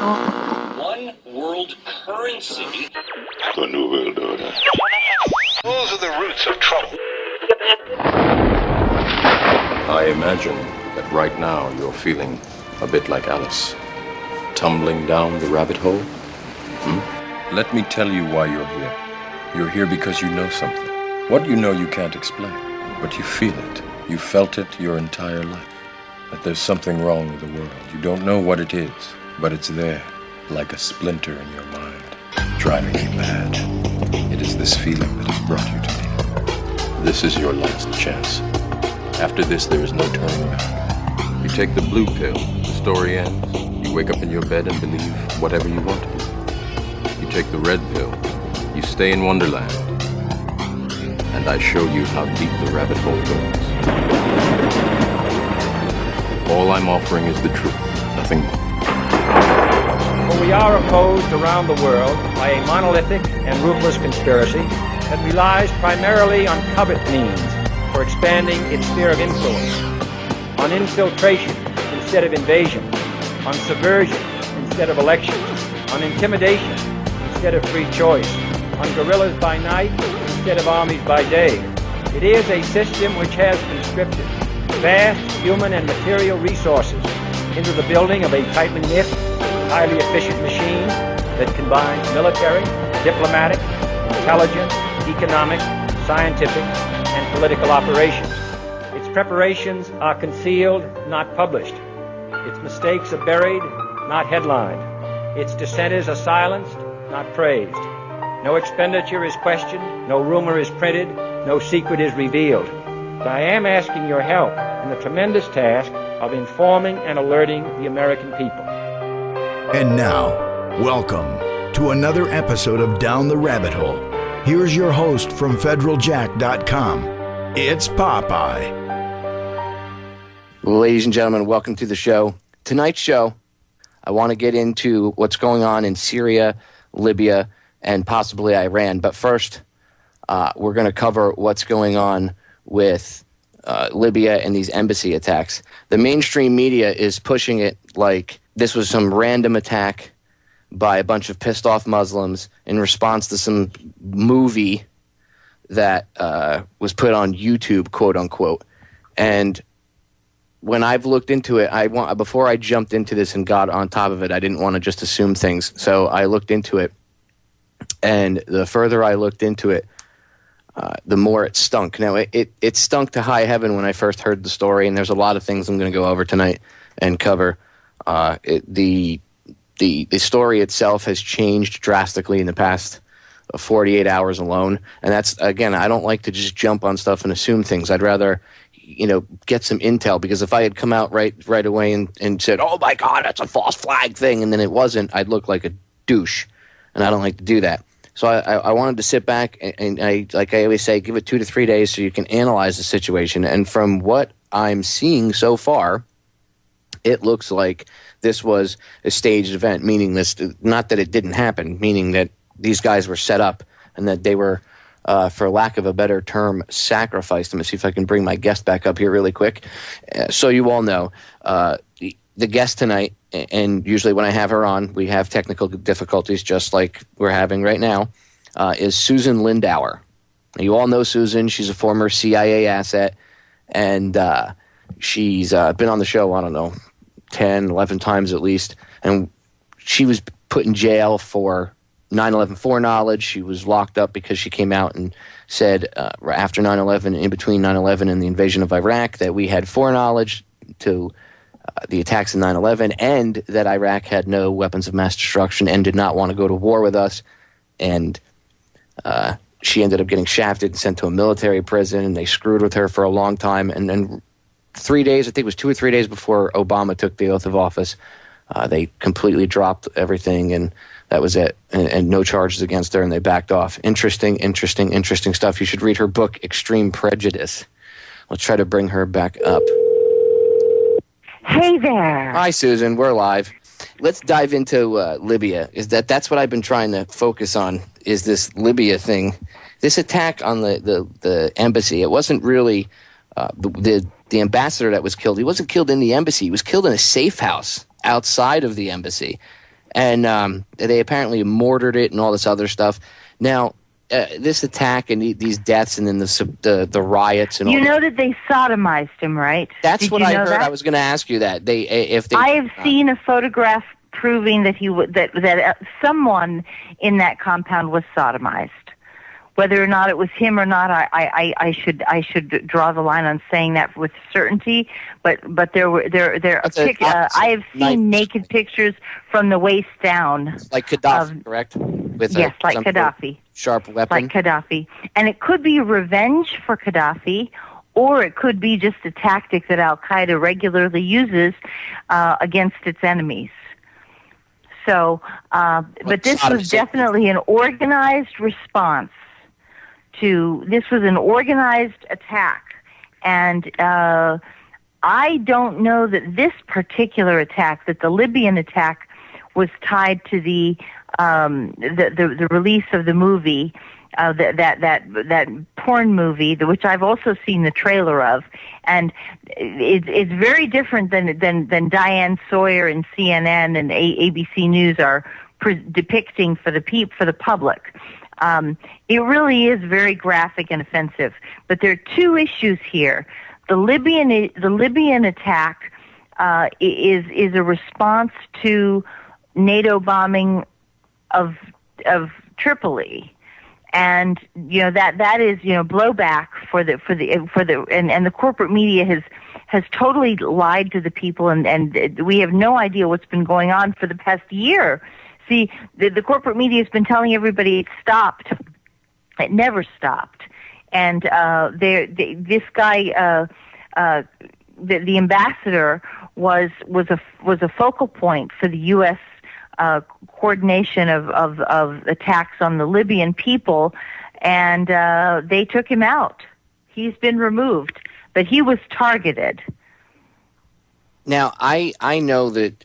One world currency. The New World Order. Those are the roots of trouble. I imagine that right now you're feeling a bit like Alice, tumbling down the rabbit hole. Let me tell you why you're here. You're here because you know something. What you know you can't explain, but you feel it. You felt it your entire life. That there's something wrong with the world. You don't know what it is, but it's there, like a splinter in your mind, driving you mad. It is this feeling that has brought you to me. This is your last chance. After this, there is no turning back. You take the blue pill, the story ends. You wake up in your bed and believe whatever you want to believe. You take the red pill, you stay in Wonderland, and I show you how deep the rabbit hole goes. All I'm offering is the truth, nothing more. For we are opposed around the world by a monolithic and ruthless conspiracy that relies primarily on covert means for expanding its sphere of influence, on infiltration instead of invasion, on subversion instead of elections, on intimidation instead of free choice, on guerrillas by night instead of armies by day. It is a system which has conscripted vast human and material resources into the building of a tightly knit, highly efficient machine that combines military, diplomatic, intelligence, economic, scientific, and political operations. Its preparations are concealed, not published. Its mistakes are buried, not headlined. Its dissenters are silenced, not praised. No expenditure is questioned, no rumor is printed, no secret is revealed. But I am asking your help in the tremendous task of informing and alerting the American people. And now, welcome to another episode of Down the Rabbit Hole. Here's your host from federaljack.com. It's Popeye. Ladies and gentlemen, welcome to the show. Tonight's show, I want to get into what's going on in Syria, Libya, and possibly Iran. But first, we're going to cover what's going on with Libya and these embassy attacks. The mainstream media is pushing it like this was some random attack by a bunch of pissed off Muslims in response to some movie that was put on YouTube, quote unquote. And when I've looked into it, before I jumped into this and got on top of it, I didn't want to just assume things. So I looked into it, and the further I looked into it, the more it stunk. Now, it stunk to high heaven when I first heard the story, and there's a lot of things I'm going to go over tonight and cover. The story itself has changed drastically in the past 48 hours alone, and that's, again, I don't like to just jump on stuff and assume things. I'd rather, get some intel, because if I had come out right away and said, oh my God, that's a false flag thing, and then it wasn't, I'd look like a douche, and I don't like to do that. So I wanted to sit back and I, like I always say, give it 2 to 3 days so you can analyze the situation. And from what I'm seeing so far, it looks like this was a staged event, meaning this, not that it didn't happen, meaning that these guys were set up and that they were, for lack of a better term, sacrificed. Let me see if I can bring my guest back up here really quick. So you all know, the guest tonight, and usually when I have her on, we have technical difficulties just like we're having right now, is Susan Lindauer. You all know Susan. She's a former CIA asset, and she's been on the show, I don't know, 10, 11 times at least, and she was put in jail for 9/11 foreknowledge. She was locked up because she came out and said after 9/11, in between 9/11 and the invasion of Iraq, that we had foreknowledge to the attacks in 9/11, and that Iraq had no weapons of mass destruction and did not want to go to war with us. And she ended up getting shafted and sent to a military prison, and they screwed with her for a long time. And then 3 days, I think it was 2 or 3 days before Obama took the oath of office, they completely dropped everything, and that was it. And no charges against her, and they backed off. Interesting stuff. You should read her book, Extreme Prejudice. Let's try to bring her back up. Hey there. Hi, Susan. We're live. Let's dive into Libya. That's what I've been trying to focus on, is this Libya thing. This attack on the embassy. It wasn't really the ambassador that was killed. He wasn't killed in the embassy. He was killed in a safe house outside of the embassy. and they apparently mortared it and all this other stuff. Now, this attack and these deaths, and then the riots and all. You know that they sodomized him, right? That's what I heard. That? I was going to ask you that. I have seen a photograph proving that that someone in that compound was sodomized. Whether or not it was him or not, I should draw the line on saying that with certainty. But I have seen naked pictures from the waist down, like Gaddafi, correct? With yes, like Gaddafi, sharp weapon, like Gaddafi, and it could be revenge for Gaddafi, or it could be just a tactic that Al Qaeda regularly uses against its enemies. So, but this was definitely an organized response. This was an organized attack, and I don't know that this particular attack, that the Libyan attack, was tied to the release of the movie, that porn movie, which I've also seen the trailer of, and it's very different than Diane Sawyer and CNN and ABC News are depicting for the public. It really is very graphic and offensive. But there are two issues here. The Libyan attack is a response to NATO bombing of Tripoli, and that is blowback for the corporate media has totally lied to the people, and we have no idea what's been going on for the past year. See, the corporate media has been telling everybody it stopped. It never stopped. And this guy, the ambassador, was a focal point for the U.S. Coordination of attacks on the Libyan people, and they took him out. He's been removed, but he was targeted. Now, I know that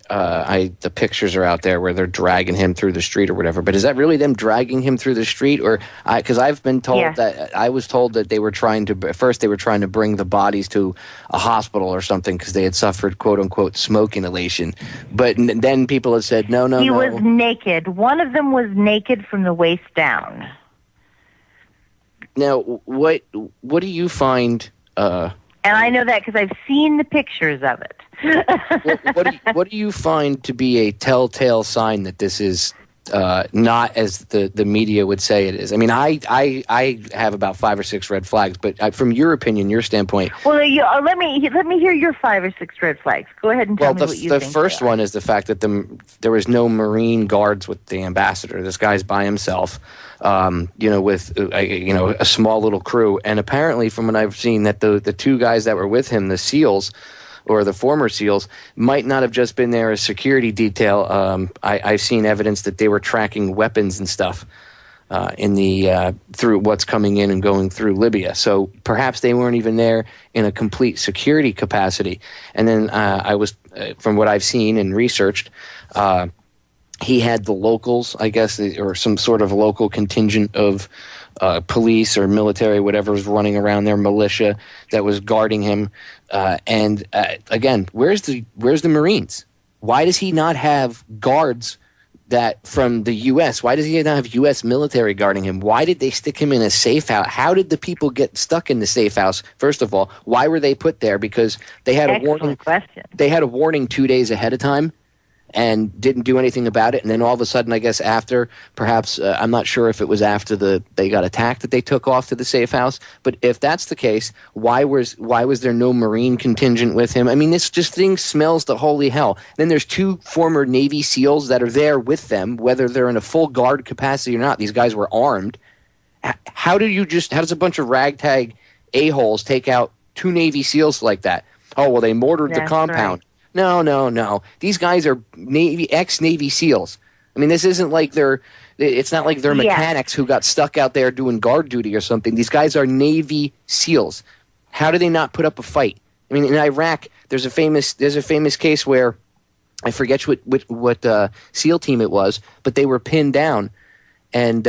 the pictures are out there where they're dragging him through the street or whatever, but is that really them dragging him through the street? Or because I've been told that I was told that they were trying to bring the bodies to a hospital or something because they had suffered quote unquote smoke inhalation. But then people had said no. He was naked. One of them was naked from the waist down. Now, what do you find? And I know that because I've seen the pictures of it. What do you find to be a telltale sign that this is not as the media would say it is? I mean, I have about 5 or 6 red flags, but from your opinion, your standpoint. Well, let me hear your 5 or 6 red flags. Go ahead and tell me what you think. The first one is the fact that there was no Marine guards with the ambassador. This guy's by himself. With a small little crew, and apparently, from what I've seen, that the 2 guys that were with him, the SEALs, or the former SEALs, might not have just been there as security detail. I've seen evidence that they were tracking weapons and stuff through what's coming in and going through Libya. So perhaps they weren't even there in a complete security capacity. And then I was, from what I've seen and researched, he had the locals, I guess, or some sort of local contingent of police or military, whatever was running around there, militia that was guarding him. Again, where's the Marines? Why does he not have guards that from the U.S.? Why does he not have U.S. military guarding him? Why did they stick him in a safe house? How did the people get stuck in the safe house? First of all, why were they put there? Because they had a warning. Question. They had a warning 2 days ahead of time and didn't do anything about it. And then all of a sudden, I guess after, perhaps, I'm not sure if it was after they got attacked that they took off to the safe house. But if that's the case, why was there no Marine contingent with him? I mean, this just thing smells to holy hell. Then there's 2 former Navy SEALs that are there with them, whether they're in a full guard capacity or not. These guys were armed. How does a bunch of ragtag a-holes take out 2 Navy SEALs like that? Oh, well, they mortared the compound. Right. No. These guys are ex-Navy SEALs. I mean, this isn't like it's not like they're mechanics who got stuck out there doing guard duty or something. These guys are Navy SEALs. How do they not put up a fight? I mean, in Iraq, there's a famous case where I forget what SEAL team it was, but they were pinned down, and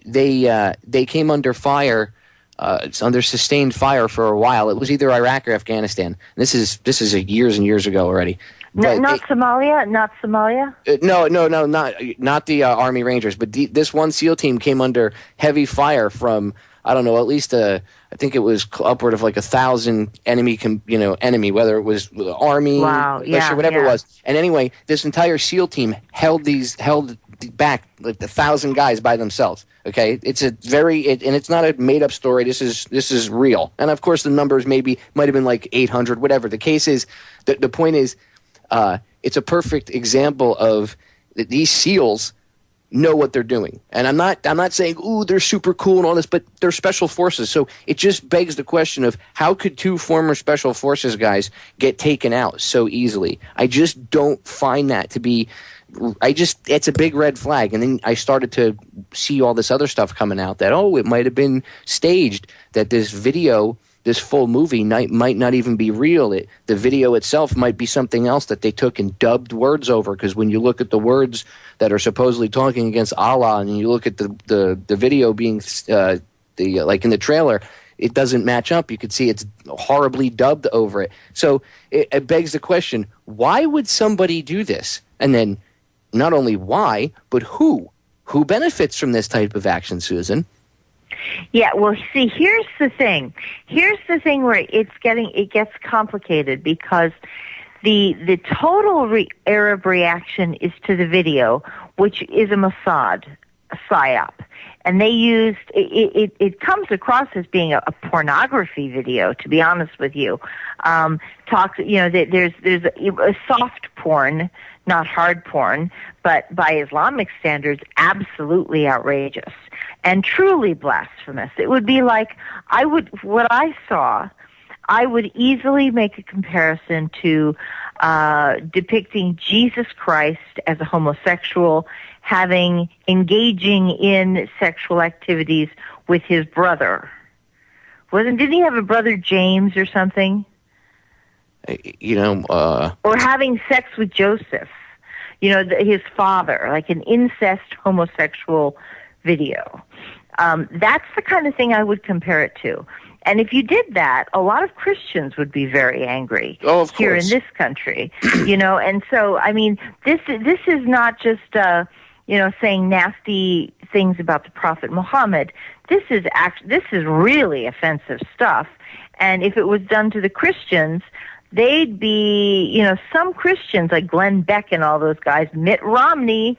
they came under fire. It's under sustained fire for a while. It was either Iraq or Afghanistan. This is years and years ago already. Not Somalia. Not Somalia. No, not the Army Rangers, but this one SEAL team came under heavy fire from, I don't know, at least I think it was upward of like 1,000 enemy, whether it was the Army, militia, whatever it was. And anyway, this entire SEAL team held back like 1,000 guys by themselves. Okay, it's a and it's not a made up story. This is real. And of course, the numbers might have been like 800, whatever. The case is, the point is, it's a perfect example of that these SEALs know what they're doing. And I'm not saying, ooh, they're super cool and all this, but they're special forces. So it just begs the question of how could two former special forces guys get taken out so easily? I just don't find that to be it's a big red flag. And then I started to see all this other stuff coming out that, it might have been staged, that this video, this full movie might not even be real. The video itself might be something else that they took and dubbed words over, because when you look at the words that are supposedly talking against Allah and you look at the video being like in the trailer, it doesn't match up. You could see it's horribly dubbed over it. So it begs the question, why would somebody do this? And then not only why, but who? Who benefits from this type of action, Susan? Yeah, well, see, here's the thing. Here's the thing where it gets complicated, because the total Arab reaction is to the video, which is a Mossad psy-op. And they used it comes across as being a pornography video, to be honest with you. There's a soft porn, not hard porn, but by Islamic standards, absolutely outrageous and truly blasphemous. It would be like I would easily make a comparison to depicting Jesus Christ as a homosexual, engaging in sexual activities with his brother. Didn't he have a brother James or something? Or having sex with Joseph, his father, like an incest homosexual video. That's the kind of thing I would compare it to. And if you did that, a lot of Christians would be very angry here in this country, And so, I mean, this is not just saying nasty things about the Prophet Muhammad. This is really offensive stuff. And if it was done to the Christians, they'd be, some Christians like Glenn Beck and all those guys, Mitt Romney,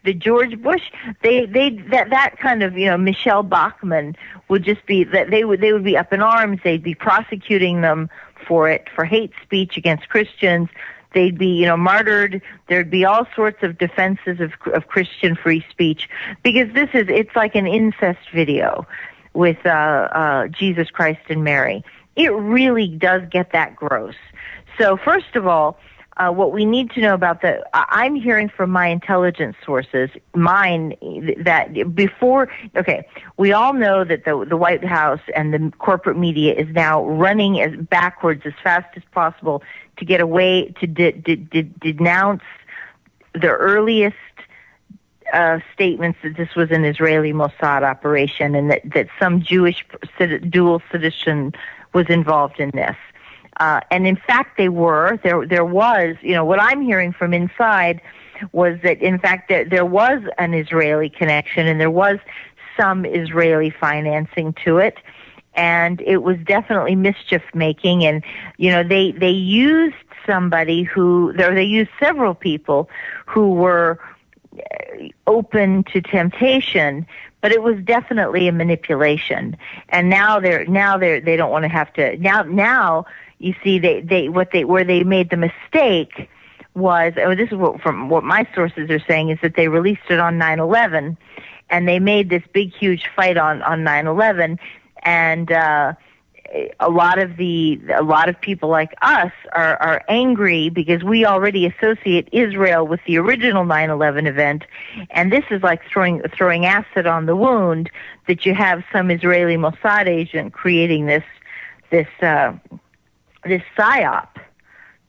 the George Bush, that kind of, Michelle Bachmann would just be that they would be up in arms. They'd be prosecuting them for hate speech against Christians. They'd be, martyred. There'd be all sorts of defenses of Christian free speech, because it's like an incest video with Jesus Christ and Mary. It really does get that gross. So first of all, what we need to know about I'm hearing from my intelligence sources, we all know that the White House and the corporate media is now running as backwards as fast as possible to get away to denounce the earliest statements that this was an Israeli Mossad operation, and that some Jewish dual citizen was involved in this. And in fact, there was, what I'm hearing from inside was that, in fact, there was an Israeli connection and there was some Israeli financing to it. And it was definitely mischief making. And, they used they used several people who were open to temptation, but it was definitely a manipulation. And now they don't want to have to, now, you see, where they made the mistake was, this is from what my sources are saying, is that they released it on 9/11, and they made this big, huge fight on 9/11, and a lot of people like us are angry because we already associate Israel with the original 9/11 event, and this is like throwing acid on the wound that you have some Israeli Mossad agent creating this psy-op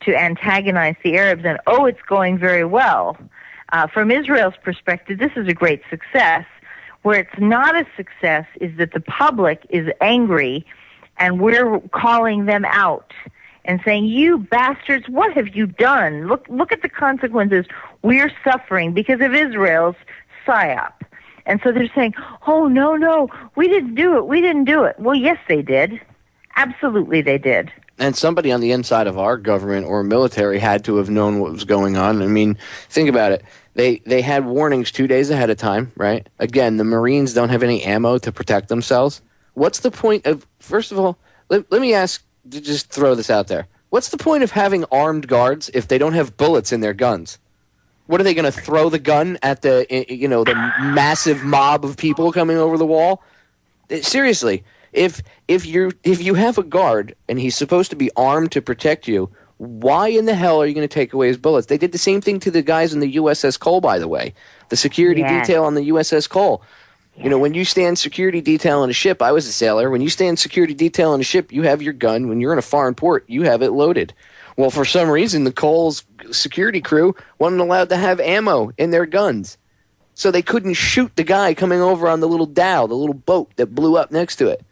to antagonize the Arabs, and it's going very well. From Israel's perspective, this is a great success. Where it's not a success is that the public is angry, and we're calling them out and saying, "You bastards, what have you done? Look at the consequences we're suffering because of Israel's psy-op." And so they're saying, "Oh, no, we didn't do it. We didn't do it." Well, yes, they did. Absolutely, they did. And somebody on the inside of our government or military had to have known what was going on. I mean, think about it. They had warnings 2 days ahead of time, right? Again, the Marines don't have any ammo to protect themselves. What's the point of, first of all, let me ask, just throw this out there. What's the point of having armed guards if they don't have bullets in their guns? What are they going to throw the gun at the massive mob of people coming over the wall? Seriously, if you have a guard and he's supposed to be armed to protect you, why in the hell are you going to take away his bullets? They did the same thing to the guys in the USS Cole, by the way. The security detail on the USS Cole. You know, when you stand security detail on a ship, I was a sailor. When you stand security detail on a ship, you have your gun. When you're in a foreign port, you have it loaded. Well, for some reason, the Cole's security crew wasn't allowed to have ammo in their guns. So they couldn't shoot the guy coming over on the little dhow, the little boat that blew up next to it.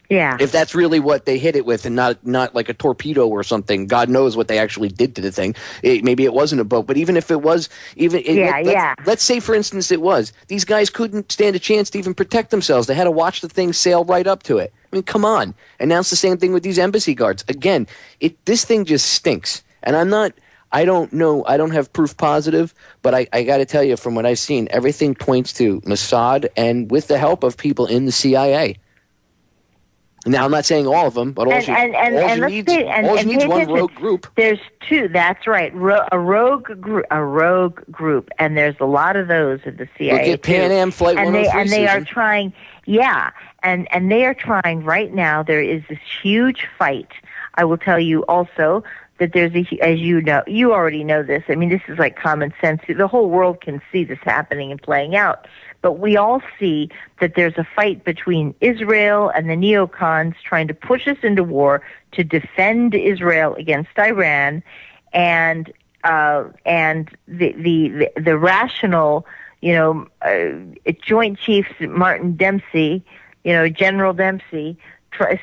Yeah. If that's really what they hit it with and not like a torpedo or something, God knows what they actually did to the thing. Maybe it wasn't a boat, but even if it was, let's say, for instance, it was. These guys couldn't stand a chance to even protect themselves. They had to watch the thing sail right up to it. I mean, come on. And now it's the same thing with these embassy guards. Again, this thing just stinks. And I don't know, I don't have proof positive, but I got to tell you, from what I've seen, everything points to Mossad and with the help of people in the CIA. Now, I'm not saying all of them, but all you need is one rogue group. There's two. That's right. A rogue group, and there's a lot of those in the CIA. Look at Pan Am Flight 103. And they are trying. Yeah, and they are trying right now. There is this huge fight. I will tell you also that there's as you know, you already know this. I mean, this is like common sense. The whole world can see this happening and playing out. But we all see that there's a fight between Israel and the neocons trying to push us into war to defend Israel against Iran, and the rational, Joint Chiefs Martin Dempsey, General Dempsey,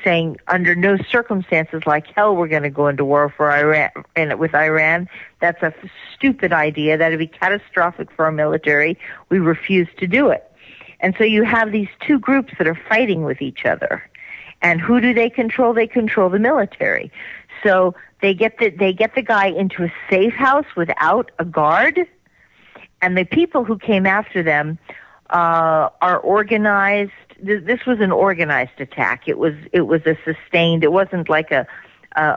saying under no circumstances like hell we're going to go into war for Iran with Iran. That's a stupid idea. That would be catastrophic for our military. We refuse to do it. And so you have these two groups that are fighting with each other. And who do they control? They control the military. So they get the guy into a safe house without a guard. And the people who came after them are organized. This was an organized attack. It was a sustained. It wasn't like a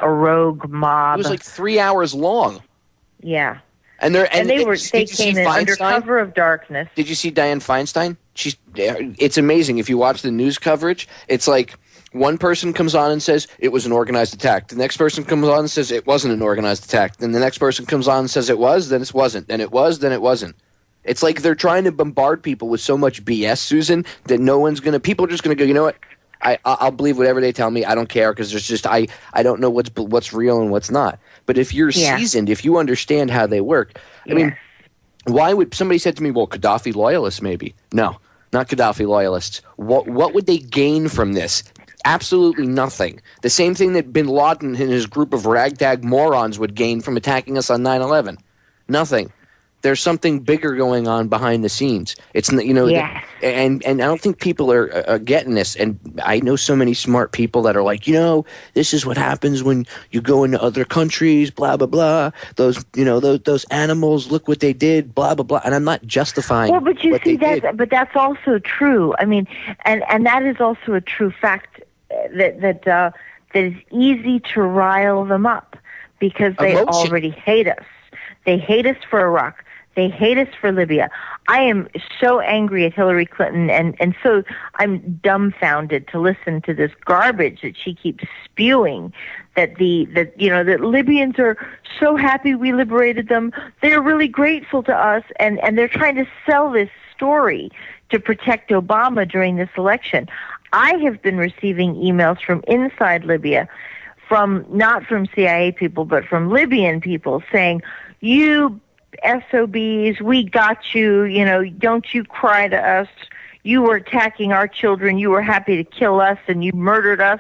rogue mob. It was like 3 hours long. Yeah, they came in under cover of darkness. Did you see Dianne Feinstein? It's amazing if you watch the news coverage. It's like one person comes on and says it was an organized attack. The next person comes on and says it wasn't an organized attack. Then the next person comes on and says it was. Then it wasn't. Then it was. Then it wasn't. It's like they're trying to bombard people with so much BS, Susan, that people are just going to go, you know what? I'll believe whatever they tell me. I don't care because there's just I don't know what's real and what's not. But if you're seasoned, if you understand how they work, I mean, why would somebody said to me, well, Gaddafi loyalists maybe? No, not Gaddafi loyalists. What would they gain from this? Absolutely nothing. The same thing that bin Laden and his group of ragtag morons would gain from attacking us on 9/11. Nothing. There's something bigger going on behind the scenes. It's and I don't think people are getting this. And I know so many smart people that are like, this is what happens when you go into other countries, blah blah blah. Those animals, look what they did, blah blah blah. And I'm not justifying. Well, but you see but that's also true. I mean, and that is also a true fact that is easy to rile them up because they already hate us. They hate us for Iraq. They hate us for Libya. I am so angry at Hillary Clinton, and so I'm dumbfounded to listen to this garbage that she keeps spewing. That that Libyans are so happy we liberated them. They're really grateful to us, and they're trying to sell this story to protect Obama during this election. I have been receiving emails from inside Libya, not from CIA people, but from Libyan people saying, "You SOBs, we got you, don't you cry to us, you were attacking our children, you were happy to kill us, and you murdered us,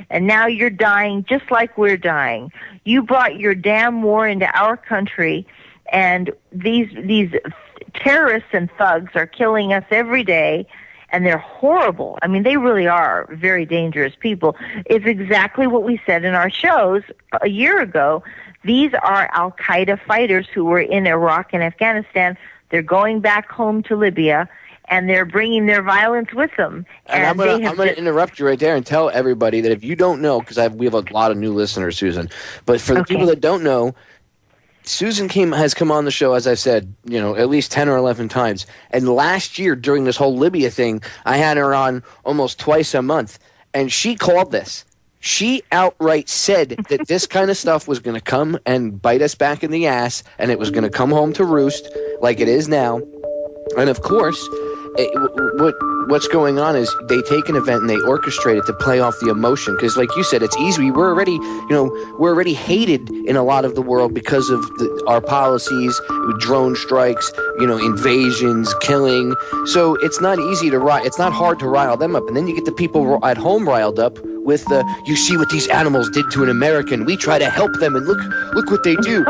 and now you're dying just like we're dying. You brought your damn war into our country, and these terrorists and thugs are killing us every day, and they're horrible. I mean, they really are very dangerous people. It's exactly what we said in our shows a year ago. These are Al-Qaeda fighters who were in Iraq and Afghanistan. They're going back home to Libya, and they're bringing their violence with them. And I'm going to interrupt you right there and tell everybody that if you don't know, because we have a lot of new listeners, Susan, but for the people that don't know, Susan has come on the show, as I said, at least 10 or 11 times. And last year, during this whole Libya thing, I had her on almost twice a month. And she called this. She outright said that this kind of stuff was going to come and bite us back in the ass, and it was going to come home to roost like it is now. And of course, what's going on is they take an event and they orchestrate it to play off the emotion. Because, like you said, it's easy. We're already hated in a lot of the world because of our policies, drone strikes, invasions, killing. So it's not easy to it's not hard to rile them up. And then you get the people at home riled up with you see what these animals did to an American. We try to help them, and look what they do.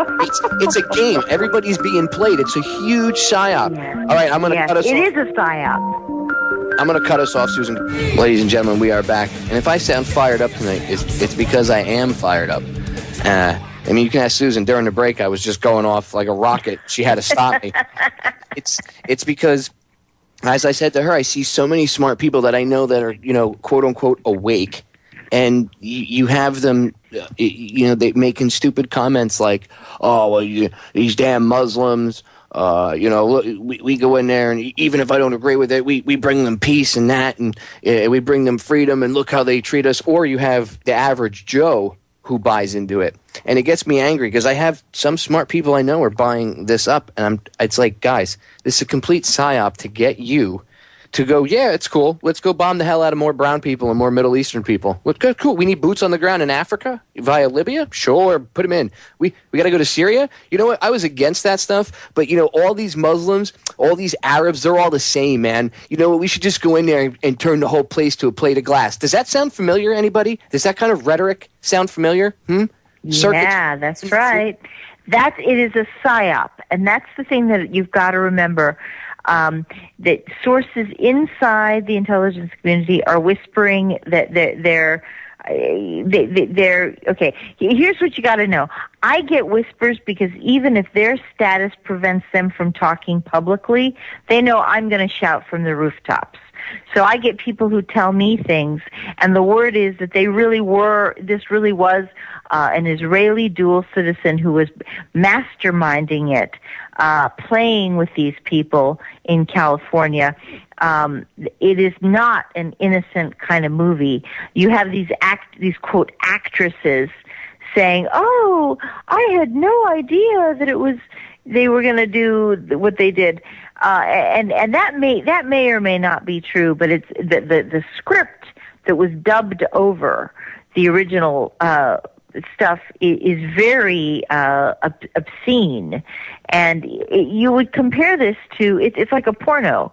It's a game. Everybody's being played. It's a huge psy-op. Yeah. All right, I'm going to cut us off. It is a psy-op. I'm going to cut us off, Susan. Ladies and gentlemen, we are back. And if I sound fired up tonight, it's because I am fired up. You can ask Susan. During the break, I was just going off like a rocket. She had to stop me. It's because, as I said to her, I see so many smart people that I know that are, quote unquote, awake. And you have them, they making stupid comments like, "Oh, well, these damn Muslims." Look, we go in there, and even if I don't agree with it, we bring them peace and that, and we bring them freedom, and look how they treat us. Or you have the average Joe who buys into it, and it gets me angry because I have some smart people I know are buying this up, and it's like, guys, this is a complete psy-op to get you to go, yeah, it's cool. Let's go bomb the hell out of more brown people and more Middle Eastern people. Cool. We need boots on the ground in Africa via Libya? Sure, put them in. We got to go to Syria? You know what? I was against that stuff, but, all these Muslims, all these Arabs, they're all the same, man. You know what? We should just go in there and turn the whole place to a plate of glass. Does that sound familiar, anybody? Does that kind of rhetoric sound familiar? Yeah, that's right. It is a psy-op, and that's the thing that you've got to remember. That sources inside the intelligence community are whispering that they're okay. Here's what you got to know. I get whispers because even if their status prevents them from talking publicly, they know I'm going to shout from the rooftops. So I get people who tell me things, and the word is that this really was an Israeli dual citizen who was masterminding it, playing with these people in California. It is not an innocent kind of movie. You have these quote actresses saying, "Oh, I had no idea that they were going to do what they did," and that may or may not be true. But it's the script that was dubbed over the original stuff is very obscene, and you would compare this to it's like a porn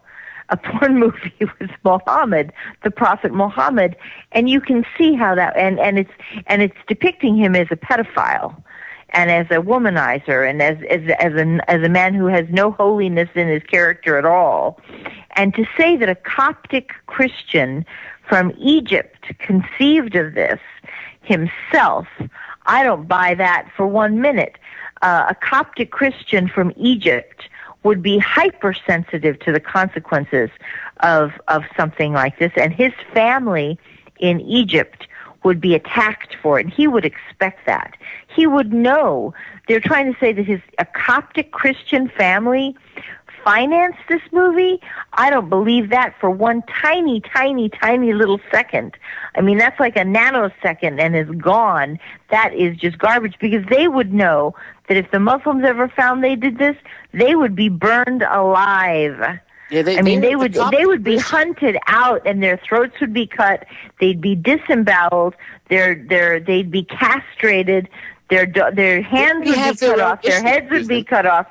movie with Muhammad, the Prophet Muhammad, and you can see how that and it's depicting him as a pedophile and as a womanizer and as a man who has no holiness in his character at all. And to say that a Coptic Christian from Egypt conceived of this himself, I don't buy that for 1 minute. A Coptic Christian from Egypt would be hypersensitive to the consequences of something like this, and his family in Egypt would be attacked for it, and he would expect that. He would know. They're trying to say that a Coptic Christian family financed this movie. I don't believe that for one tiny, tiny, tiny little second. I mean, that's like a nanosecond and is gone. That is just garbage, because they would know that if the Muslims ever found they did this, they would be burned alive. Yeah, they would be hunted out, and their throats would be cut. They'd be disemboweled. They'd be castrated. Their hands would be cut off. Their heads would be cut off.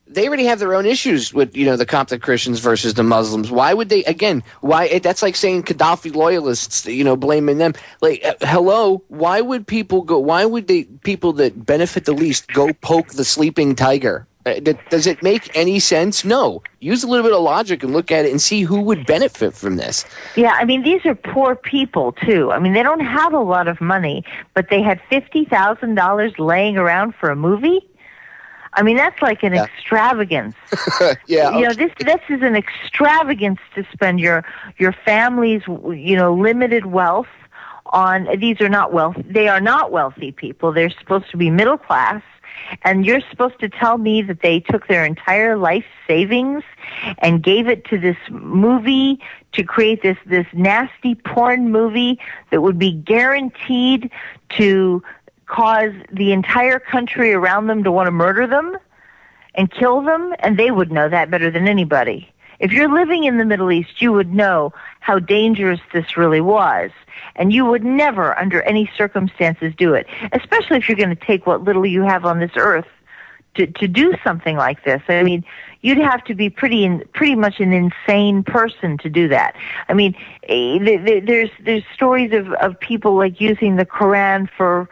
they already have their own issues with, the Coptic Christians versus the Muslims. Why would they, again, that's like saying Gaddafi loyalists, blaming them. Like, hello, why would people that benefit the least go poke the sleeping tiger? Does it make any sense? No. Use a little bit of logic and look at it and see who would benefit from this. Yeah, I mean, these are poor people, too. I mean, they don't have a lot of money, but they had $50,000 laying around for a movie? I mean, that's like an extravagance. Yeah. This is an extravagance to spend your family's, limited wealth on. These are not they are not wealthy people. They're supposed to be middle class. And you're supposed to tell me that they took their entire life savings and gave it to this movie to create this nasty porn movie that would be guaranteed to cause the entire country around them to want to murder them and kill them? And they would know that better than anybody. If you're living in the Middle East, you would know how dangerous this really was. And you would never, under any circumstances, do it, especially if you're going to take what little you have on this earth to do something like this. I mean, you'd have to be pretty much an insane person to do that. I mean, there's stories of people like using the Quran for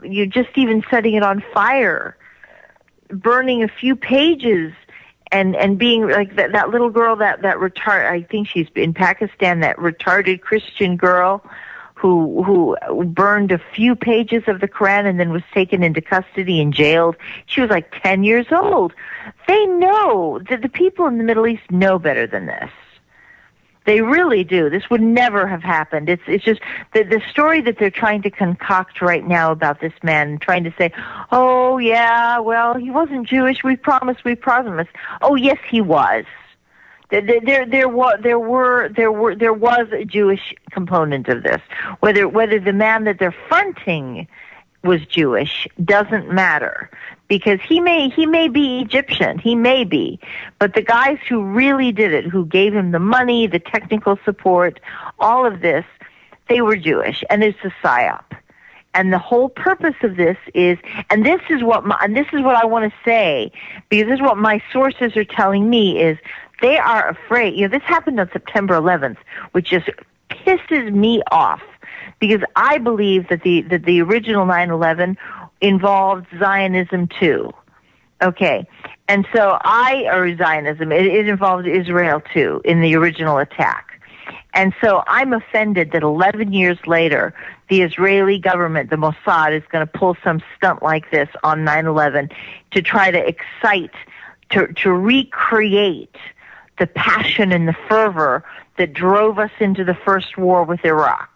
you just even setting it on fire, burning a few pages. And being like that little girl, that I think she's in Pakistan, that retarded Christian girl who burned a few pages of the Quran and then was taken into custody and jailed. She was like 10 years old. They know that the people in the Middle East know better than this. They really do. This would never have happened. It's just the story that they're trying to concoct right now about this man, trying to say, oh yeah, well, he wasn't Jewish. We promised. Oh yes, he was. There was a Jewish component of this. Whether the man that they're fronting was Jewish doesn't matter, because he may be Egyptian, he may be, but the guys who really did it, who gave him the money, the technical support, all of this, they were Jewish, and it's a psy-op. And the whole purpose of this is, and this is what I want to say, because this is what my sources are telling me, is they are afraid. This happened on September 11th, which just pisses me off, because I believe that the original 9/11 involved Zionism too. Okay. And so Zionism, it involved Israel too in the original attack. And so I'm offended that 11 years later, the Israeli government, the Mossad, is going to pull some stunt like this on 9/11 to try to excite, to recreate the passion and the fervor that drove us into the first war with Iraq.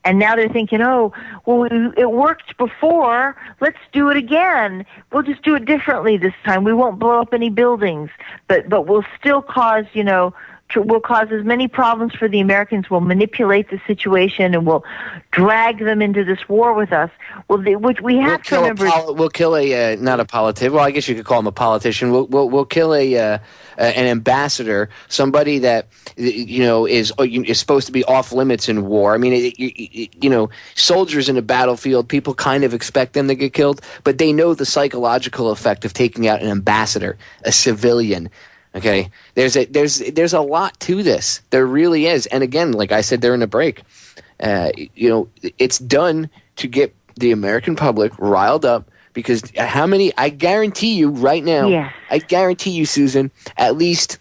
And now they're thinking, oh, well, it worked before. Let's do it again. We'll just do it differently this time. We won't blow up any buildings, but we'll still cause, we'll cause as many problems for the Americans. We'll manipulate the situation, and we'll drag them into this war with us. Well, which we have to remember. We'll kill not a politician. Well, I guess you could call him a politician. We'll kill an ambassador, somebody that is supposed to be off limits in war. I mean, soldiers in a battlefield, people kind of expect them to get killed, but they know the psychological effect of taking out an ambassador, a civilian. Okay, there's a lot to this. There really is. And again, like I said during the break, it's done to get the American public riled up, because I guarantee you right now, yes. I guarantee you, Susan, at least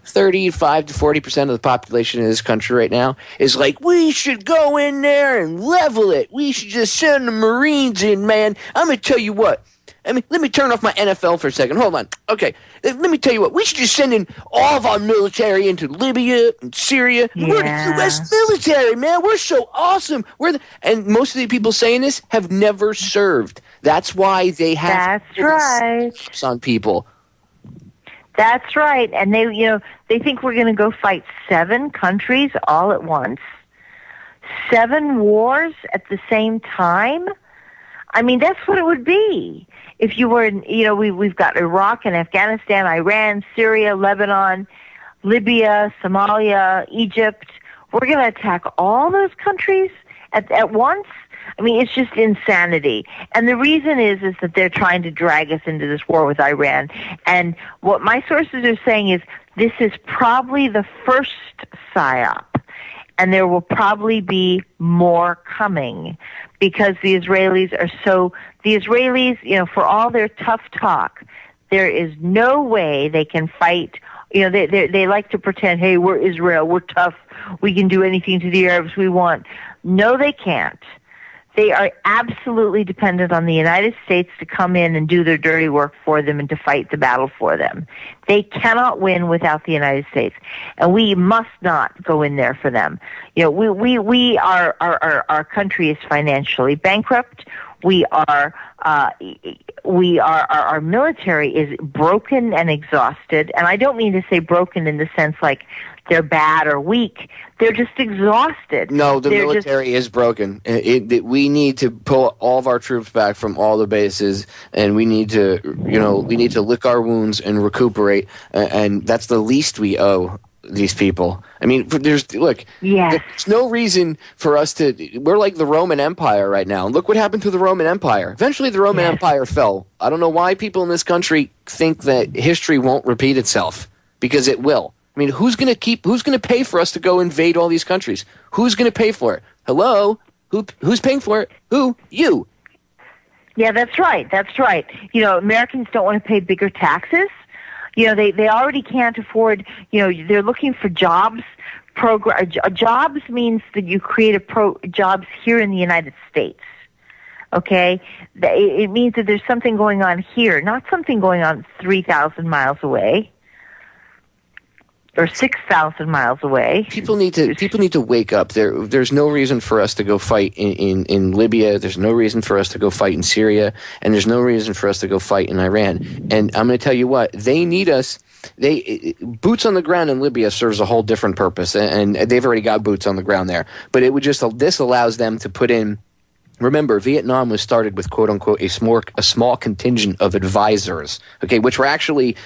35 to 40% of the population in this country right now is like, we should go in there and level it. We should just send the Marines in, man. I'm going to tell you what. I mean, let me turn off my NFL for a second. Hold on. Okay, let me tell you what. We should just send in all of our military into Libya and Syria. Yeah. We're the U.S. military, man. We're so awesome. And most of the people saying this have never served. That's why they have on people. That's right. And they think we're going to go fight 7 countries all at once. 7 wars at the same time. I mean, that's what it would be. If you were, we've got Iraq and Afghanistan, Iran, Syria, Lebanon, Libya, Somalia, Egypt. We're going to attack all those countries at once. I mean, it's just insanity. And the reason is that they're trying to drag us into this war with Iran. And what my sources are saying is this is probably the first PSYOP, and there will probably be more coming, because the Israelis, for all their tough talk, there is no way they can fight. They like to pretend, hey, we're Israel, we're tough, we can do anything to the Arabs we want. No, they can't. They are absolutely dependent on the United States to come in and do their dirty work for them and to fight the battle for them. They cannot win without the United States, and we must not go in there for them. Our country is financially bankrupt. Our military is broken and exhausted, and I don't mean to say broken in the sense like they're bad or weak. They're just exhausted. No, the military is broken. We need to pull all of our troops back from all the bases, and we need to lick our wounds and recuperate, and that's the least we owe these people. I mean, there's no reason for us to. We're like the Roman Empire right now. Look what happened to the Roman Empire. Eventually, the Roman Empire fell. I don't know why people in this country think that history won't repeat itself, because it will. I mean, who's going to pay for us to go invade all these countries? Who's going to pay for it? Hello? Who's paying for it? Who? You. Yeah, that's right. That's right. Americans don't want to pay bigger taxes. They already can't afford, they're looking for jobs. Jobs means that you create jobs here in the United States. Okay? It means that there's something going on here, not something going on 3,000 miles away. Or 6,000 miles away. People need to wake up. There's no reason for us to go fight in Libya. There's no reason for us to go fight in Syria, and there's no reason for us to go fight in Iran. And I'm going to tell you what, they need us. Boots on the ground in Libya serves a whole different purpose, and they've already got boots on the ground there. But this allows them to put in. Remember, Vietnam was started with "quote unquote" a small contingent of advisors, okay, which were actually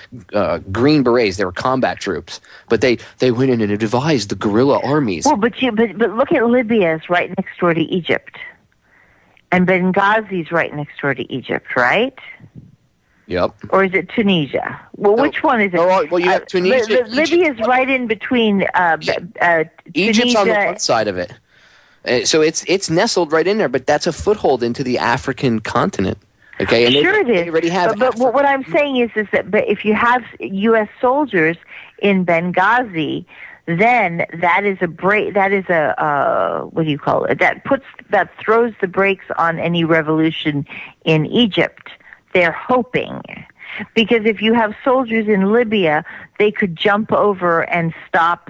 Green Berets. They were combat troops, but they went in and advised the guerrilla armies. Well, but look at Libya is right next door to Egypt, and Benghazi is right next door to Egypt, right? Yep. Or is it Tunisia? Well, which one is it? Well, you have Tunisia. Libya is right in between. Egypt's Tunisia, on the one side of it. So it's nestled right in there, but that's a foothold into the African continent. Okay, and sure it is. They already have. But what I'm saying is that if you have U.S. soldiers in Benghazi, then that is a break. That is what do you call it? That throws the brakes on any revolution in Egypt. They're hoping. Because if you have soldiers in Libya, they could jump over and stop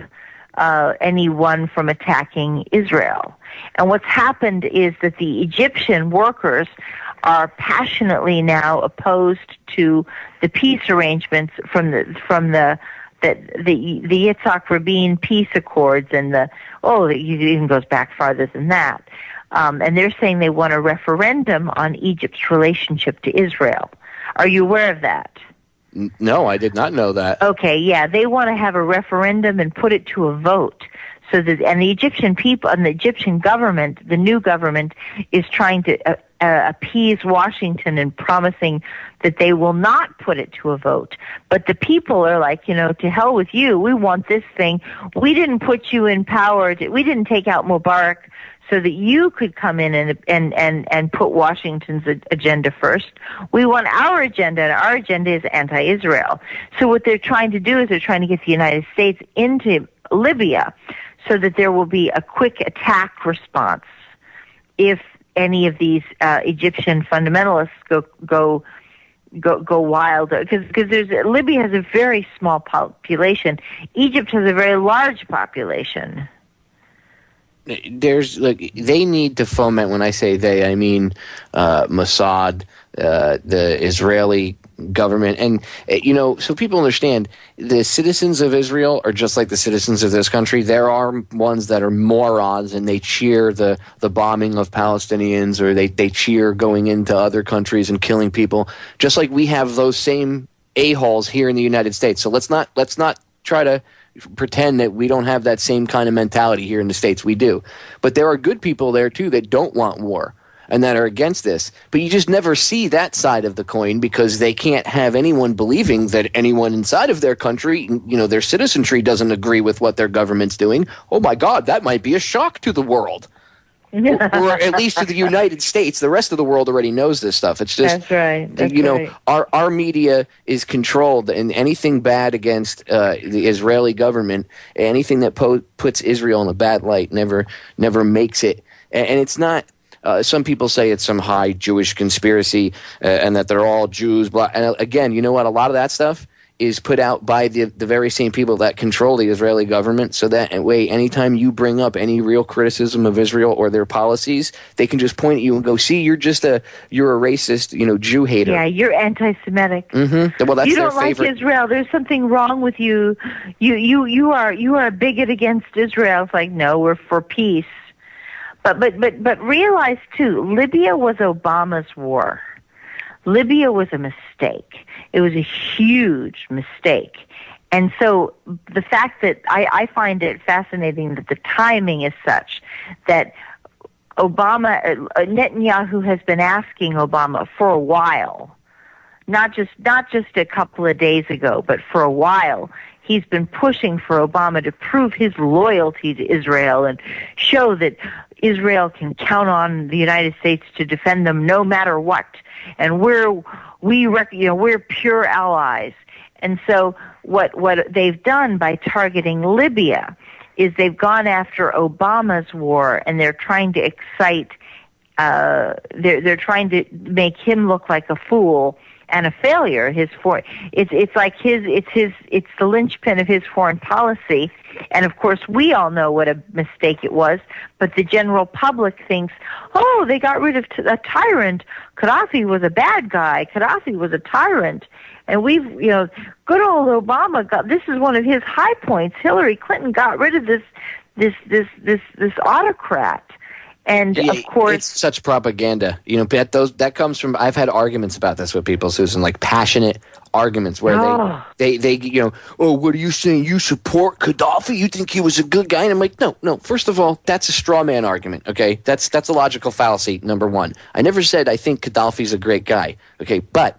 anyone from attacking Israel. And what's happened is that the Egyptian workers are passionately now opposed to the peace arrangements from the Yitzhak Rabin peace accords, and it even goes back farther than that. And they're saying they want a referendum on Egypt's relationship to Israel. Are you aware of that? No, I did not know that. Okay, yeah, they want to have a referendum and put it to a vote. And the Egyptian people and the Egyptian government, the new government, is trying to appease Washington and promising that they will not put it to a vote. But the people are like, to hell with you. We want this thing. We didn't put you in power. We didn't take out Mubarak so that you could come in and put Washington's agenda first. We want our agenda, and our agenda is anti-Israel. So what they're trying to do is they're trying to get the United States into Libya so that there will be a quick attack response if any of these Egyptian fundamentalists go wild. Because Libya has a very small population. Egypt has a very large population. They need to foment. When I say they, I mean Mossad, the Israeli government, and so people understand, the citizens of Israel are just like the citizens of this country. There are ones that are morons and they cheer the bombing of Palestinians, or they cheer going into other countries and killing people, just like we have those same a-holes here in the United States. So let's not try to pretend that we don't have that same kind of mentality here in the States. We do. But there are good people there, too, that don't want war and that are against this. But you just never see that side of the coin because they can't have anyone believing that anyone inside of their country, their citizenry doesn't agree with what their government's doing. Oh, my God, that might be a shock to the world. Or at least to the United States. The rest of the world already knows this stuff. It's just, that's right. That's right. Our media is controlled, and anything bad against the Israeli government, anything that puts Israel in a bad light, never makes it. And it's not. Some people say it's some high Jewish conspiracy and that they're all Jews. Blah. And again, you know what? A lot of that stuff is put out by the very same people that control the Israeli government, so that way anytime you bring up any real criticism of Israel or their policies, they can just point at you and go, see, you're a racist, Jew hater. Yeah, you're anti-Semitic. Mm-hmm. Well, that's you their don't like favorite. Israel. There's something wrong with you. You are a bigot against Israel. It's like, no, we're for peace. But realize too, Libya was Obama's war. Libya was a mistake. It was a huge mistake. And so the fact that I find it fascinating that the timing is such that Netanyahu has been asking Obama for a while, not just a couple of days ago, but for a while, he's been pushing for Obama to prove his loyalty to Israel and show that Israel can count on the United States to defend them no matter what. And we're pure allies. And so what they've done by targeting Libya is they've gone after Obama's war, and they're trying to excite. They're trying to make him look like a fool and a failure. It's the linchpin of his foreign policy. And of course, we all know what a mistake it was, but the general public thinks, oh, they got rid of a tyrant. Gaddafi was a bad guy. Gaddafi was a tyrant. And good old Obama this is one of his high points. Hillary Clinton got rid of this autocrat. And of course, it's such propaganda. That comes from. I've had arguments about this with people, Susan, like passionate arguments where they what are you saying? You support Gaddafi? You think he was a good guy? And I'm like, no. First of all, that's a straw man argument. Okay, that's a logical fallacy. Number one, I never said I think Gaddafi's a great guy. Okay, but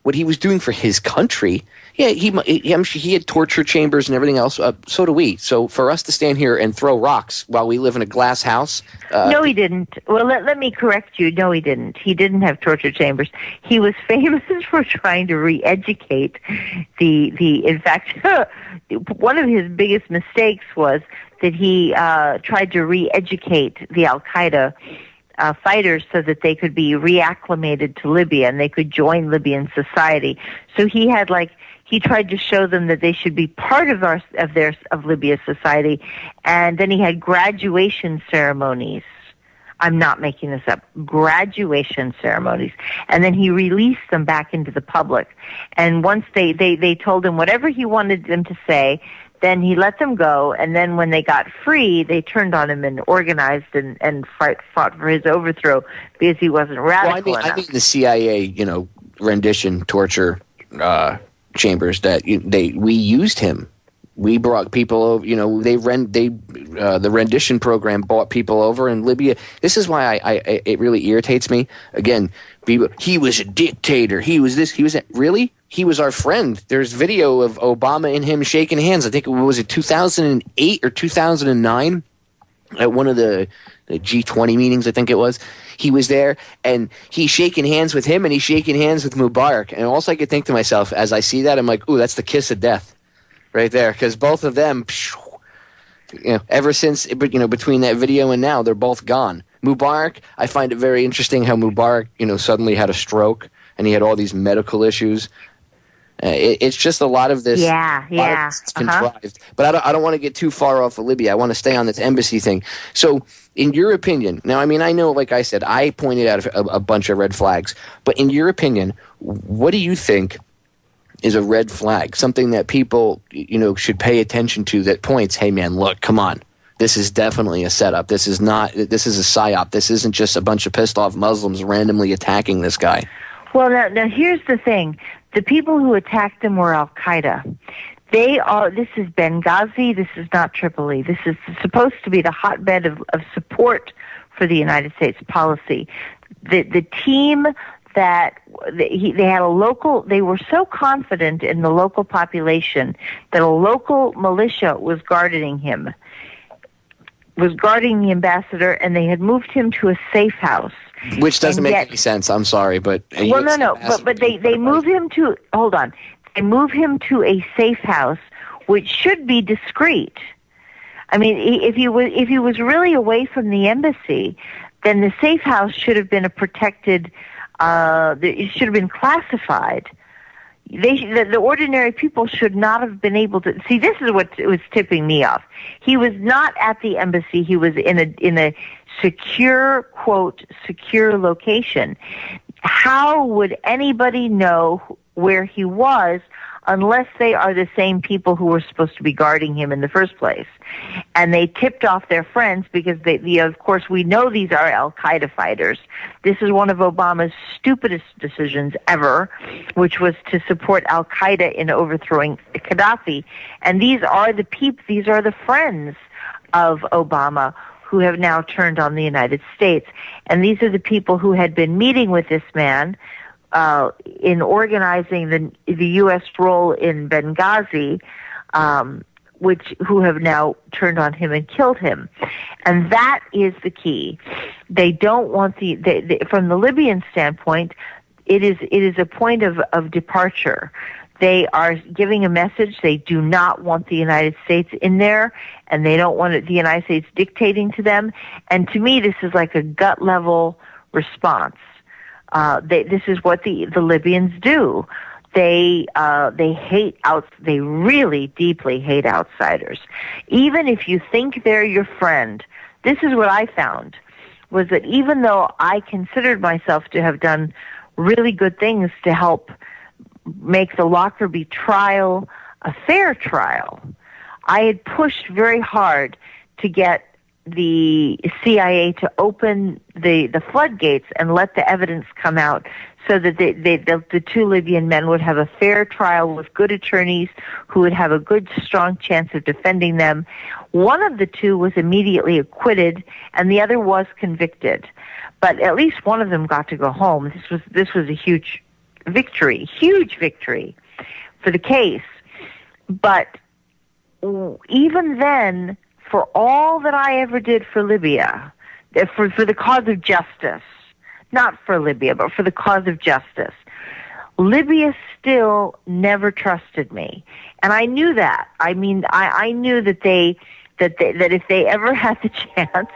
what he was doing for his country. Yeah, he had torture chambers and everything else. So do we. So for us to stand here and throw rocks while we live in a glass house... no, he didn't. Well, let me correct you. No, he didn't. He didn't have torture chambers. He was famous for trying to re-educate in fact, one of his biggest mistakes was that he tried to re-educate the Al-Qaeda fighters so that they could be reacclimated to Libya and they could join Libyan society. So he tried to show them that they should be part of Libya's society, and then he had graduation ceremonies. I'm not making this up. Graduation ceremonies, and then he released them back into the public. And once they told him whatever he wanted them to say, then he let them go. And then when they got free, they turned on him and organized and fought for his overthrow because he wasn't radical enough. I mean the CIA, rendition torture. Chambers that we used him. We brought people over. The rendition program brought people over in Libya. This is why it really irritates me. Again, he was a dictator. He was this. He was that. Really? He was our friend. There's video of Obama and him shaking hands. I think it was 2008 or 2009 at one of the G20 meetings. I think it was. He was there, and he's shaking hands with him, and he's shaking hands with Mubarak. And also I could think to myself, as I see that, I'm like, ooh, that's the kiss of death right there. Because both of them, ever since, between that video and now, they're both gone. Mubarak, I find it very interesting how Mubarak, suddenly had a stroke, and he had all these medical issues. It's just a lot of this. It's contrived. But I don't want to get too far off of Libya. I want to stay on this embassy thing. So, in your opinion, now, I mean, I know, like I said, I pointed out a bunch of red flags. But in your opinion, what do you think is a red flag? Something that people, should pay attention to that points, hey, man, look, come on. This is definitely a setup. This is a psy-op. This isn't just a bunch of pissed off Muslims randomly attacking this guy. Well, now here's the thing. The people who attacked him were Al-Qaeda. This is Benghazi. This is not Tripoli. This is supposed to be the hotbed of support for the United States policy. The team that they had they were so confident in the local population that a local militia was guarding the ambassador, and they had moved him to a safe house. Which doesn't make any sense. I'm sorry, but but they move him to They move him to a safe house, which should be discreet. I mean, if he was really away from the embassy, then the safe house should have been a protected. It should have been classified. The ordinary people should not have been able to see. This is what was tipping me off. He was not at the embassy. He was in a secure, quote, secure location. How would anybody know where he was unless they are the same people who were supposed to be guarding him in the first place? And they tipped off their friends because of course, we know these are Al-Qaeda fighters. This is one of Obama's stupidest decisions ever, which was to support Al-Qaeda in overthrowing Gaddafi. And these are the friends of Obama who have now turned on the United States. And these are the people who had been meeting with this man in organizing the U.S. role in Benghazi, who have now turned on him and killed him. And that is the key. They don't want from the Libyan standpoint, it is a point of departure. They are giving a message. They do not want the United States in there, and they don't want the United States dictating to them. And to me, this is like a gut level response. This is what the Libyans do. They really deeply hate outsiders. Even if you think they're your friend, this is what I found, was that even though I considered myself to have done really good things to help make the Lockerbie trial a fair trial, I had pushed very hard to get the CIA to open the floodgates and let the evidence come out so that the two Libyan men would have a fair trial with good attorneys who would have a good, strong chance of defending them. One of the two was immediately acquitted, and the other was convicted. But at least one of them got to go home. This was a huge victory for the case. But even then, for all that I ever did for Libya, for the cause of justice, not for Libya, but for the cause of justice, Libya still never trusted me. And I knew that. I mean, I knew that that if they ever had the chance,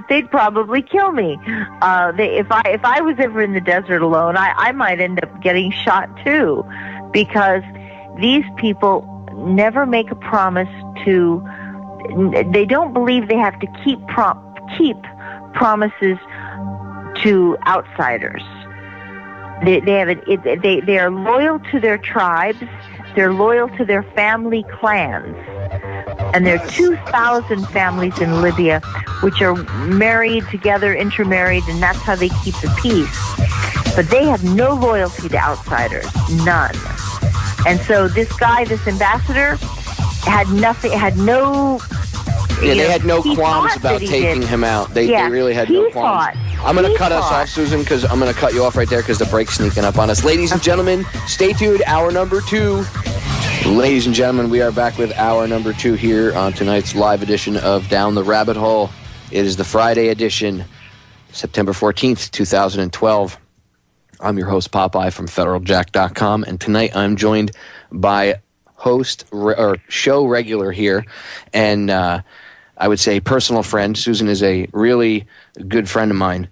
they'd probably kill me. If I was ever in the desert alone, I might end up getting shot too, because these people never make a promise to. They don't believe they have to keep promises to outsiders. They are loyal to their tribes. They're loyal to their family clans. And there are 2,000 families in Libya which are married together, intermarried, and that's how they keep the peace. But they have no loyalty to outsiders, none. And so this ambassador, had nothing, had no... Yeah, they had no qualms about taking him out. They really had no qualms. I'm going to cut us off, Susan, because I'm going to cut you off right there because the break's sneaking up on us. Ladies and gentlemen, stay tuned. Hour number 2. Ladies and gentlemen, we are back with hour number 2 here on tonight's live edition of Down the Rabbit Hole. It is the Friday edition, September 14th, 2012. I'm your host, Popeye, from FederalJack.com, and tonight I'm joined by show regular here, and I would say personal friend. Susan is a really good friend of mine,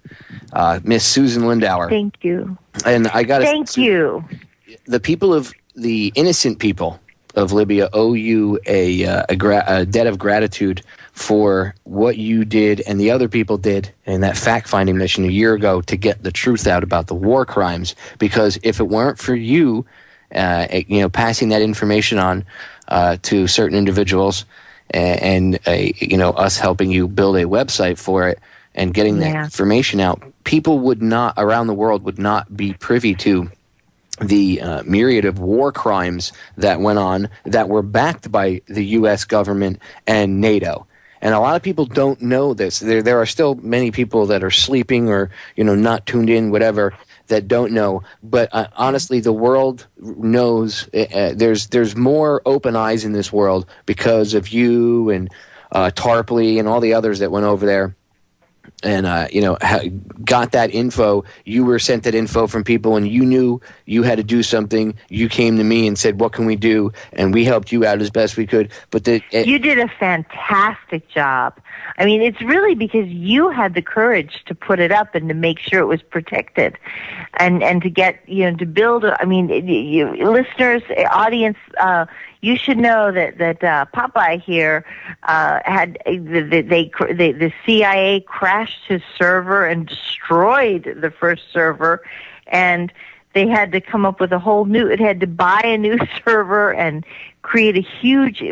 Miss Susan Lindauer. Thank you. And I got to thank you. The innocent people of Libya owe you a debt of gratitude for what you did and the other people did in that fact-finding mission a year ago to get the truth out about the war crimes. Because if it weren't for you, passing that information on to certain individuals, and us helping you build a website for it and getting that information out, people would not around the world would not be privy to myriad of war crimes that went on that were backed by the U.S. government and NATO. And a lot of people don't know this. There are still many people that are sleeping or, not tuned in, whatever, that don't know. But honestly, the world knows. There's more open eyes in this world because of you and Tarpley and all the others that went over there. And, got that info. You were sent that info from people, and you knew you had to do something. You came to me and said, what can we do? And we helped you out as best we could. But you did a fantastic job. I mean, it's really because you had the courage to put it up and to make sure it was protected, and to get, to build. Listeners, audience, you should know that Popeye here had the CIA crashed his server and destroyed the first server, and they had to come up with a whole new. It had to buy a new server and create a huge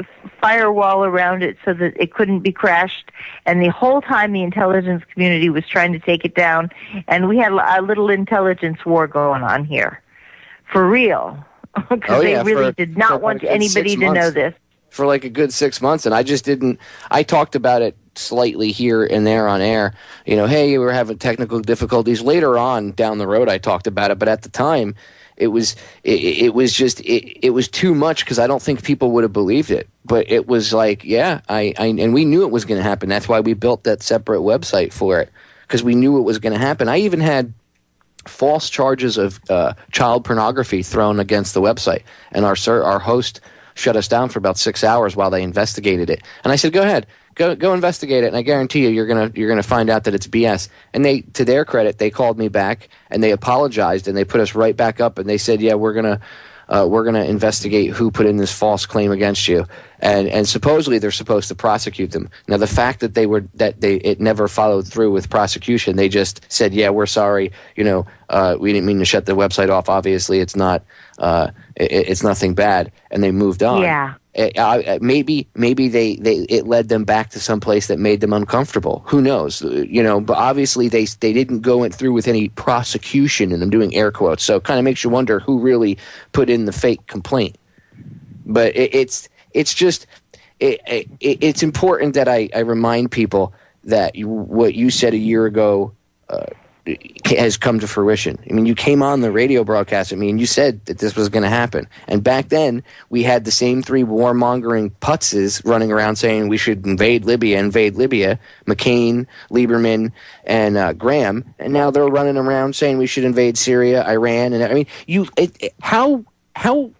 firewall around it so that it couldn't be crashed. And the whole time, the intelligence community was trying to take it down, and we had a little intelligence war going on here, for real. Because they really did not want anybody to know this. For like a good 6 months, and I just didn't. I talked about it slightly here and there on air. Hey, we were having technical difficulties. Later on down the road, I talked about it, but at the time, it was too much because I don't think people would have believed it. But it was like, and we knew it was going to happen. That's why we built that separate website for it, because we knew it was going to happen. I even had false charges of child pornography thrown against the website, and our host shut us down for about 6 hours while they investigated it. And I said, go ahead, go investigate it, and I guarantee you you're gonna find out that it's BS. And they, to their credit, they called me back and they apologized and they put us right back up, and they said, we're gonna investigate who put in this false claim against you, and supposedly they're supposed to prosecute them. Now, the fact that it never followed through with prosecution, they just said, we're sorry, we didn't mean to shut the website off. Obviously, it's nothing bad, and they moved on. Yeah. Maybe it led them back to some place that made them uncomfortable. Who knows? But obviously they didn't go through with any prosecution, and I'm doing air quotes. So it kind of makes you wonder who really put in the fake complaint. But it's important that I remind people that what you said a year ago has come to fruition. I mean, you came on the radio broadcast at me and you said that this was going to happen. And back then, we had the same three warmongering putzes running around saying we should invade Libya, McCain, Lieberman, and Graham. And now they're running around saying we should invade Syria, Iran. And I mean, how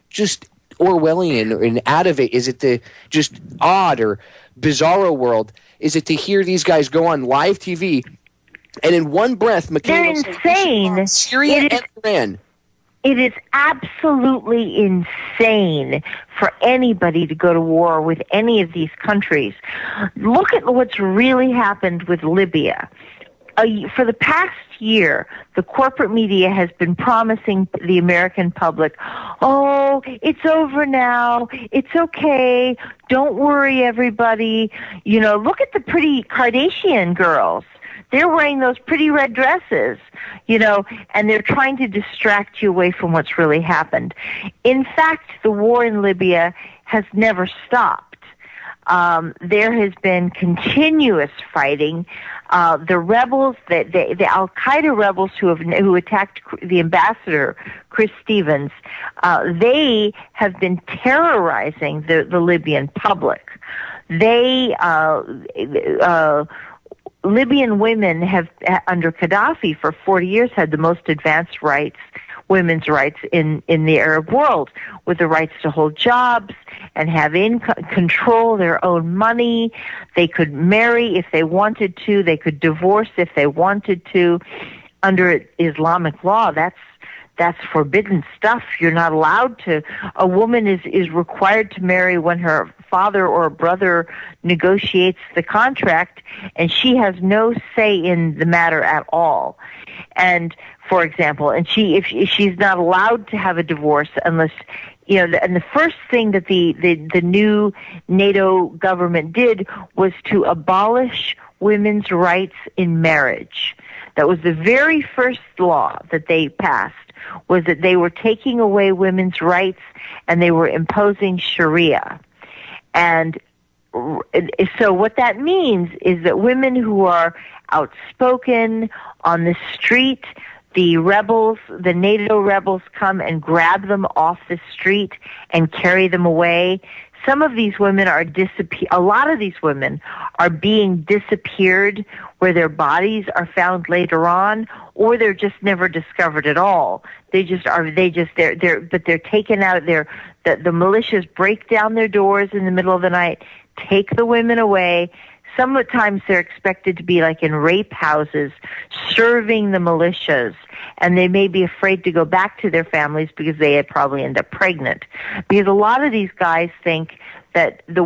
just Orwellian and out of it is it the just odd or bizarro world? Is it to hear these guys go on live TV and in one breath, McCain will say, insane. Syria and Iran. It is absolutely insane for anybody to go to war with any of these countries. Look at what's really happened with Libya. For the past year, the corporate media has been promising the American public, oh, it's over now. It's okay. Don't worry, everybody. Look at the pretty Kardashian girls. They're wearing those pretty red dresses, and they're trying to distract you away from what's really happened. In fact, the war in Libya has never stopped. There has been continuous fighting. The rebels, the Al-Qaeda rebels who attacked the ambassador, Chris Stevens, they have been terrorizing the Libyan public. Libyan women have, under Gaddafi for 40 years, had the most advanced rights, women's rights in the Arab world, with the rights to hold jobs and have control their own money. They could marry if they wanted to. They could divorce if they wanted to. Under Islamic law, that's forbidden stuff. You're not allowed to. A woman is required to marry when her father or brother negotiates the contract, and she has no say in the matter at all. And, for example, if she's not allowed to have a divorce unless, and the first thing that the new NATO government did was to abolish women's rights in marriage. That was the very first law that they passed, was that they were taking away women's rights and they were imposing Sharia. And so what that means is that women who are outspoken on the street, the rebels, the NATO rebels come and grab them off the street and carry them away. Some of these women are a lot of these women are being disappeared, where their bodies are found later on, or they're just never discovered at all. They're taken out. The militias break down their doors in the middle of the night, take the women away. Sometimes they're expected to be like in rape houses, serving the militias, and they may be afraid to go back to their families because they had probably end up pregnant. Because a lot of these guys think that the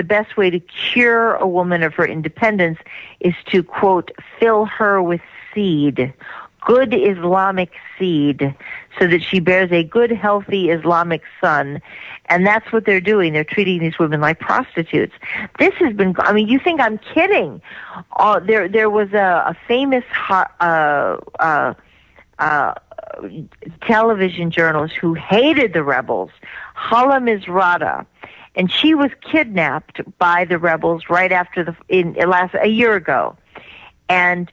best way to cure a woman of her independence is to, quote, fill her with seed, good Islamic seed, so that she bears a good, healthy Islamic son. And that's what they're doing. They're treating these women like prostitutes. This has been, I mean, you think I'm kidding. There was a famous television journalist who hated the rebels, Hala Misrata, and she was kidnapped by the rebels right after a year ago. And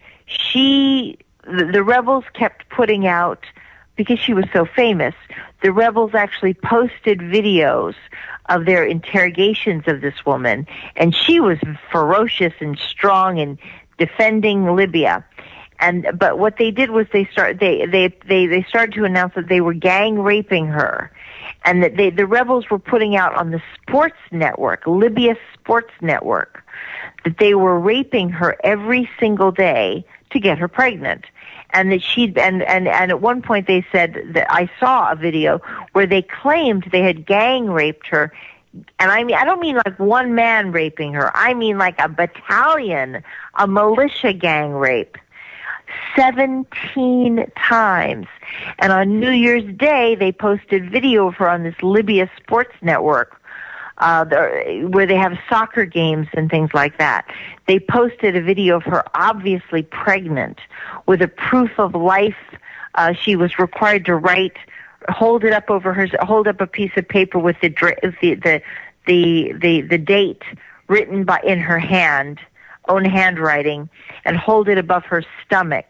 the rebels kept putting out, because she was so famous, the rebels actually posted videos of their interrogations of this woman, and she was ferocious and strong and defending Libya. But what they did was they started to announce that they were gang raping her, and that the rebels were putting out on the sports network, Libya Sports Network, that they were raping her every single day to get her pregnant. And that and at one point they said that I saw a video where they claimed they had gang raped her. And I mean, I don't mean like one man raping her. I mean like a battalion, a militia gang rape. 17 times. And on New Year's Day, they posted video of her on this Libya Sports Network, where they have soccer games and things like that. They posted a video of her obviously pregnant with a proof of life. She was required to hold up a piece of paper with the date written in her own handwriting, and hold it above her stomach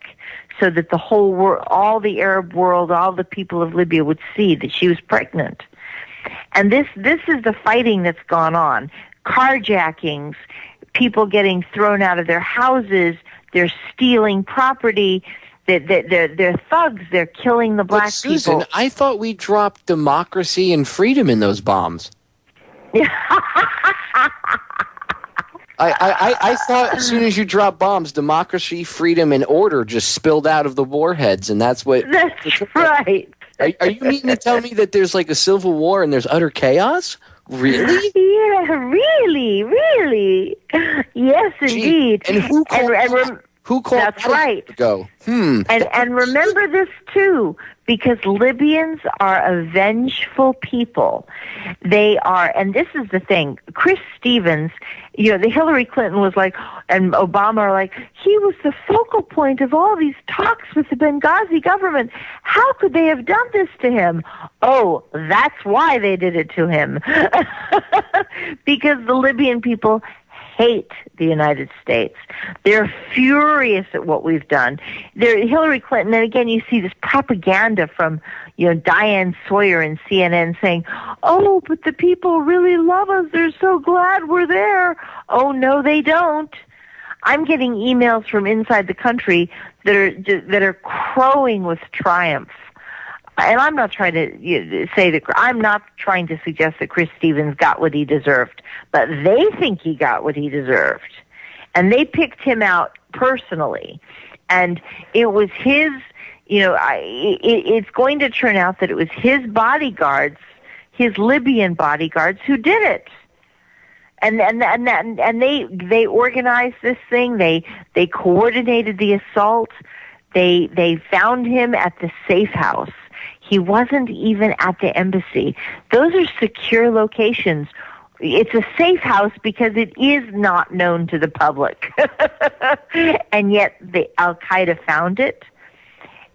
so that the whole world, all the Arab world, all the people of Libya would see that she was pregnant. And this is the fighting that's gone on. Carjackings, people getting thrown out of their houses, they're stealing property, they're thugs, they're killing the black Susan, people. I thought we dropped democracy and freedom in those bombs. I thought as soon as you drop bombs, democracy, freedom, and order just spilled out of the warheads, and that's what... That's right. Are you meaning to tell me that there's like a civil war and there's utter chaos? Really? Yeah, really. Yes, indeed. And who called that's right. to go? And remember this too, because Libyans are a vengeful people. They are, and this is the thing. Chris Stevens, the Hillary Clinton was like, and Obama are like, he was the focal point of all these talks with the Benghazi government. How could they have done this to him? Oh, that's why they did it to him. Because the Libyan people hate the United States. They're furious at what we've done. Hillary Clinton, and again, you see this propaganda from, Diane Sawyer and CNN saying, oh, but the people really love us. They're so glad we're there. Oh, no, they don't. I'm getting emails from inside the country that are crowing with triumph. And I'm not trying to I'm not trying to suggest that Chris Stevens got what he deserved, but they think he got what he deserved. And they picked him out personally. And it was his, it's going to turn out that it was his bodyguards, his Libyan bodyguards, who did it. And they organized this thing. They coordinated the assault. They found him at the safe house. He wasn't even at the embassy. Those are secure locations. It's a safe house because it is not known to the public. And yet the Al-Qaeda found it.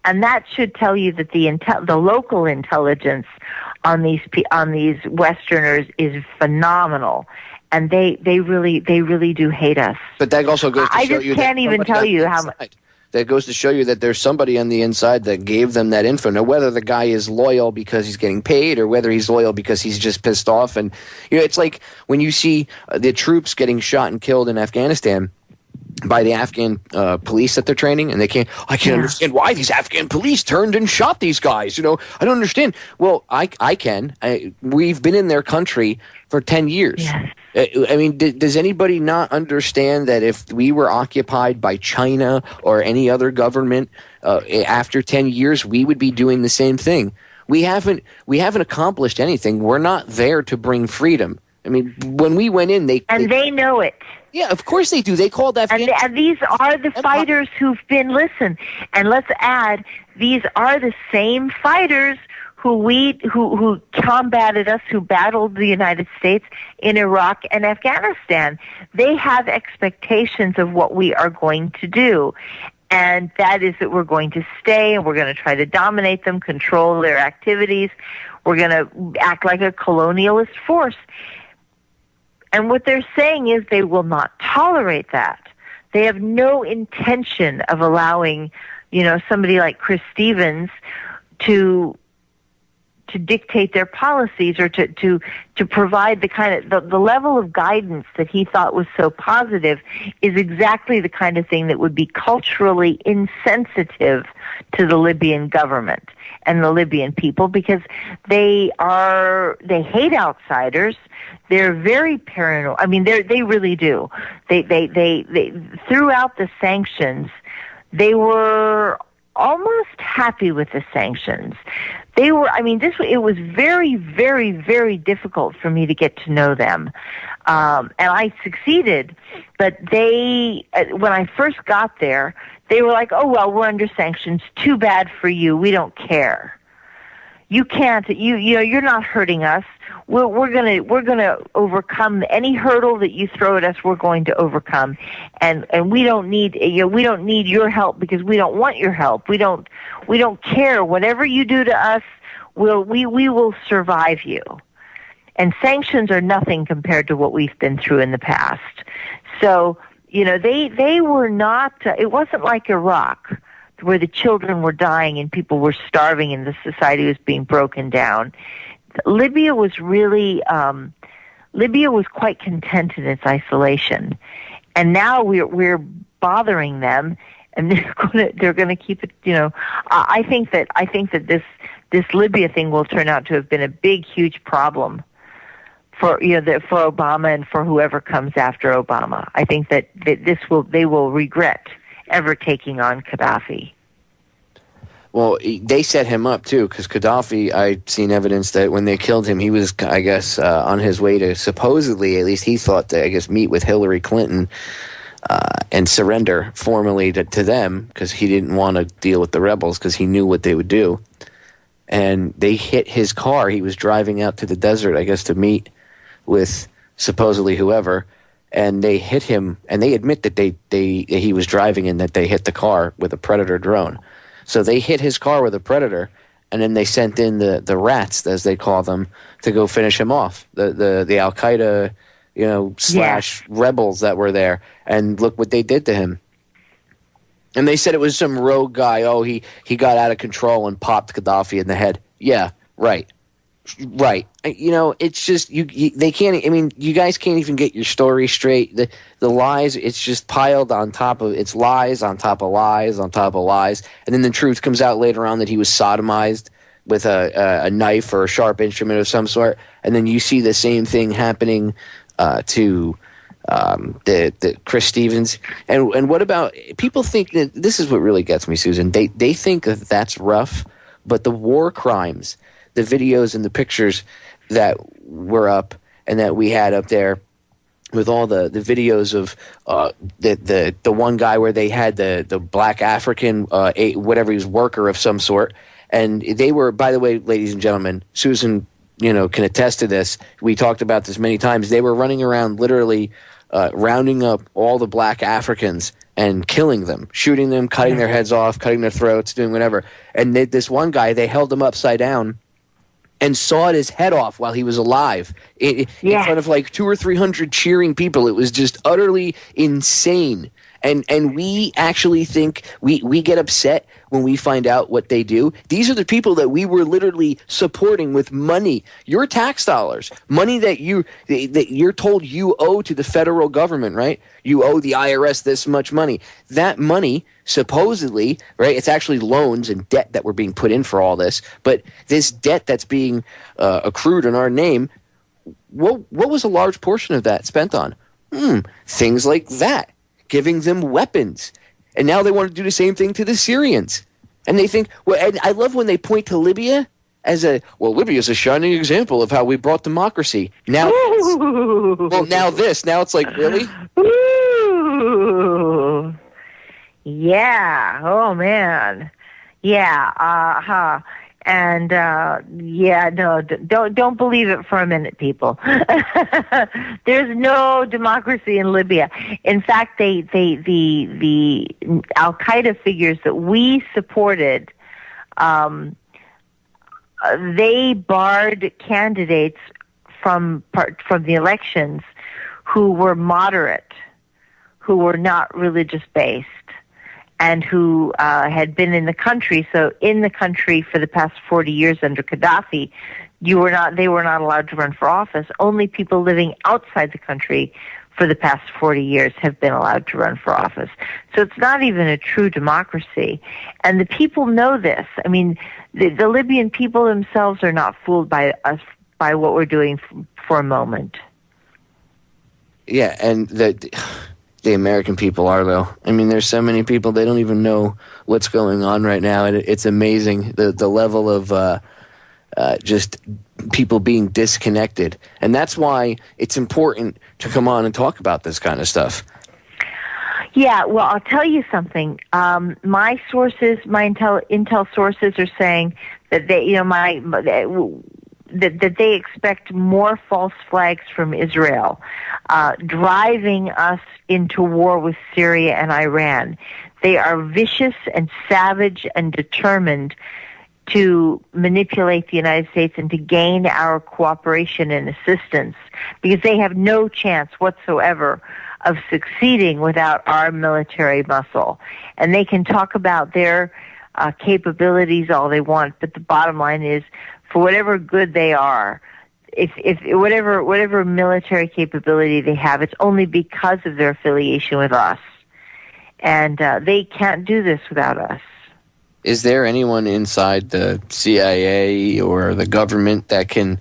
And that should tell you that the local intelligence on these Westerners is phenomenal, and they really do hate us. But that also goes to I show just you can't even tell you how much. That goes to show you that there's somebody on the inside that gave them that info. Now, whether the guy is loyal because he's getting paid or whether he's loyal because he's just pissed off. And, it's like when you see the troops getting shot and killed in Afghanistan by the Afghan police that they're training, and I can't understand why these Afghan police turned and shot these guys. I don't understand. Well, I can. We've been in their country for 10 years. Yes. Does anybody not understand that if we were occupied by China or any other government after 10 years, we would be doing the same thing? We haven't accomplished anything. We're not there to bring freedom. When we went in, they know it. Yeah, of course they do. They called Afghanistan. And these are the fighters who've been, listen, and let's add, these are the same fighters who combated us, who battled the United States in Iraq and Afghanistan. They have expectations of what we are going to do. And that is that we're going to stay and we're going to try to dominate them, control their activities. We're going to act like a colonialist force. And what they're saying is they will not tolerate that. They have no intention of allowing, somebody like Chris Stevens to dictate their policies or to provide the kind of the level of guidance that he thought was so positive is exactly the kind of thing that would be culturally insensitive to the Libyan government and the Libyan people, because they hate outsiders. They're very paranoid. They really do. They throughout the sanctions, they were almost happy with the sanctions. They were, it was very, very, very difficult for me to get to know them. And I succeeded, but when I first got there, they were like, oh, well, we're under sanctions. Too bad for you. We don't care. You can't, you're not hurting us. We're gonna overcome any hurdle that you throw at us. We're going to overcome, and we don't need your help because we don't want your help. We don't care. Whatever you do to us, we will survive you. And sanctions are nothing compared to what we've been through in the past. So they were not. It wasn't like Iraq, where the children were dying and people were starving and the society was being broken down. Libya was really, Libya was quite content in its isolation, and now we're bothering them, and they're gonna keep it. I think that this Libya thing will turn out to have been a big, huge problem for for Obama and for whoever comes after Obama. I think that they will regret ever taking on Gaddafi. Well, they set him up, too, because Gaddafi, I'd seen evidence that when they killed him, he was, I guess, on his way to supposedly, at least he thought, to, I guess, meet with Hillary Clinton and surrender formally to them, because he didn't want to deal with the rebels, because he knew what they would do. And they hit his car. He was driving out to the desert, I guess, to meet with supposedly whoever, and they hit him, and they admit that he was driving and that they hit the car with a Predator drone. So they hit his car with a Predator, and then they sent in the rats, as they call them, to go finish him off. The Al Qaeda, slash rebels that were there, and look what they did to him. And they said it was some rogue guy. Oh, he got out of control and popped Gaddafi in the head. Yeah, right. It's just they can't. You guys can't even get your story straight. The lies. It's just piled on top of it's lies on top of lies on top of lies, and then the truth comes out later on that he was sodomized with a knife or a sharp instrument of some sort, and then you see the same thing happening to the Chris Stevens. And what about people think that this is what really gets me, Susan? They think that that's rough, but the war crimes, the videos and the pictures that were up and that we had up there with all the videos of the one guy where they had the black African whatever he was, worker of some sort, and they were, by the way, ladies and gentlemen, Susan can attest to this. We talked about this many times. They were running around literally rounding up all the black Africans and killing them, shooting them, cutting their heads off, cutting their throats, doing whatever. And this one guy, they held him upside down and sawed his head off while he was alive in front of like 200 or 300 cheering people. It was just utterly insane. And we actually think we get upset when we find out what they do. These are the people that we were literally supporting with money, your tax dollars, money that you're told you owe to the federal government, right? You owe the IRS this much money. That money, supposedly, right? It's actually loans and debt that were being put in for all this. But this debt that's being accrued in our name, what was a large portion of that spent on? Things like that. Giving them weapons. And now they want to do the same thing to the Syrians. And they think, well, and I love when they point to Libya as Libya is a shining example of how we brought democracy. Now, now it's like, really? Ooh. Yeah. Oh, man. Yeah. And no, don't believe it for a minute, people. There's no democracy in Libya. In fact, the Al Qaeda figures that we supported, they barred candidates from the elections who were moderate, who were not religious based, and who had been in the country. So in the country for the past 40 years under Gaddafi, they were not allowed to run for office. Only people living outside the country for the past 40 years have been allowed to run for office. So it's not even a true democracy. And the people know this. I mean, the Libyan people themselves are not fooled by us, by what we're doing for a moment. Yeah, and the American people are, though. I mean, there's so many people, they don't even know what's going on right now. And it's amazing, the level of just people being disconnected. And that's why it's important to come on and talk about this kind of stuff. Yeah, well, I'll tell you something. My sources, my intel sources are saying that they, that they expect more false flags from Israel, driving us into war with Syria and Iran. They are vicious and savage and determined to manipulate the United States and to gain our cooperation and assistance, because they have no chance whatsoever of succeeding without our military muscle. And they can talk about their capabilities all they want, but the bottom line is, for whatever good they are, if whatever military capability they have, it's only because of their affiliation with us. And they can't do this without us. Is there anyone inside the CIA or the government that can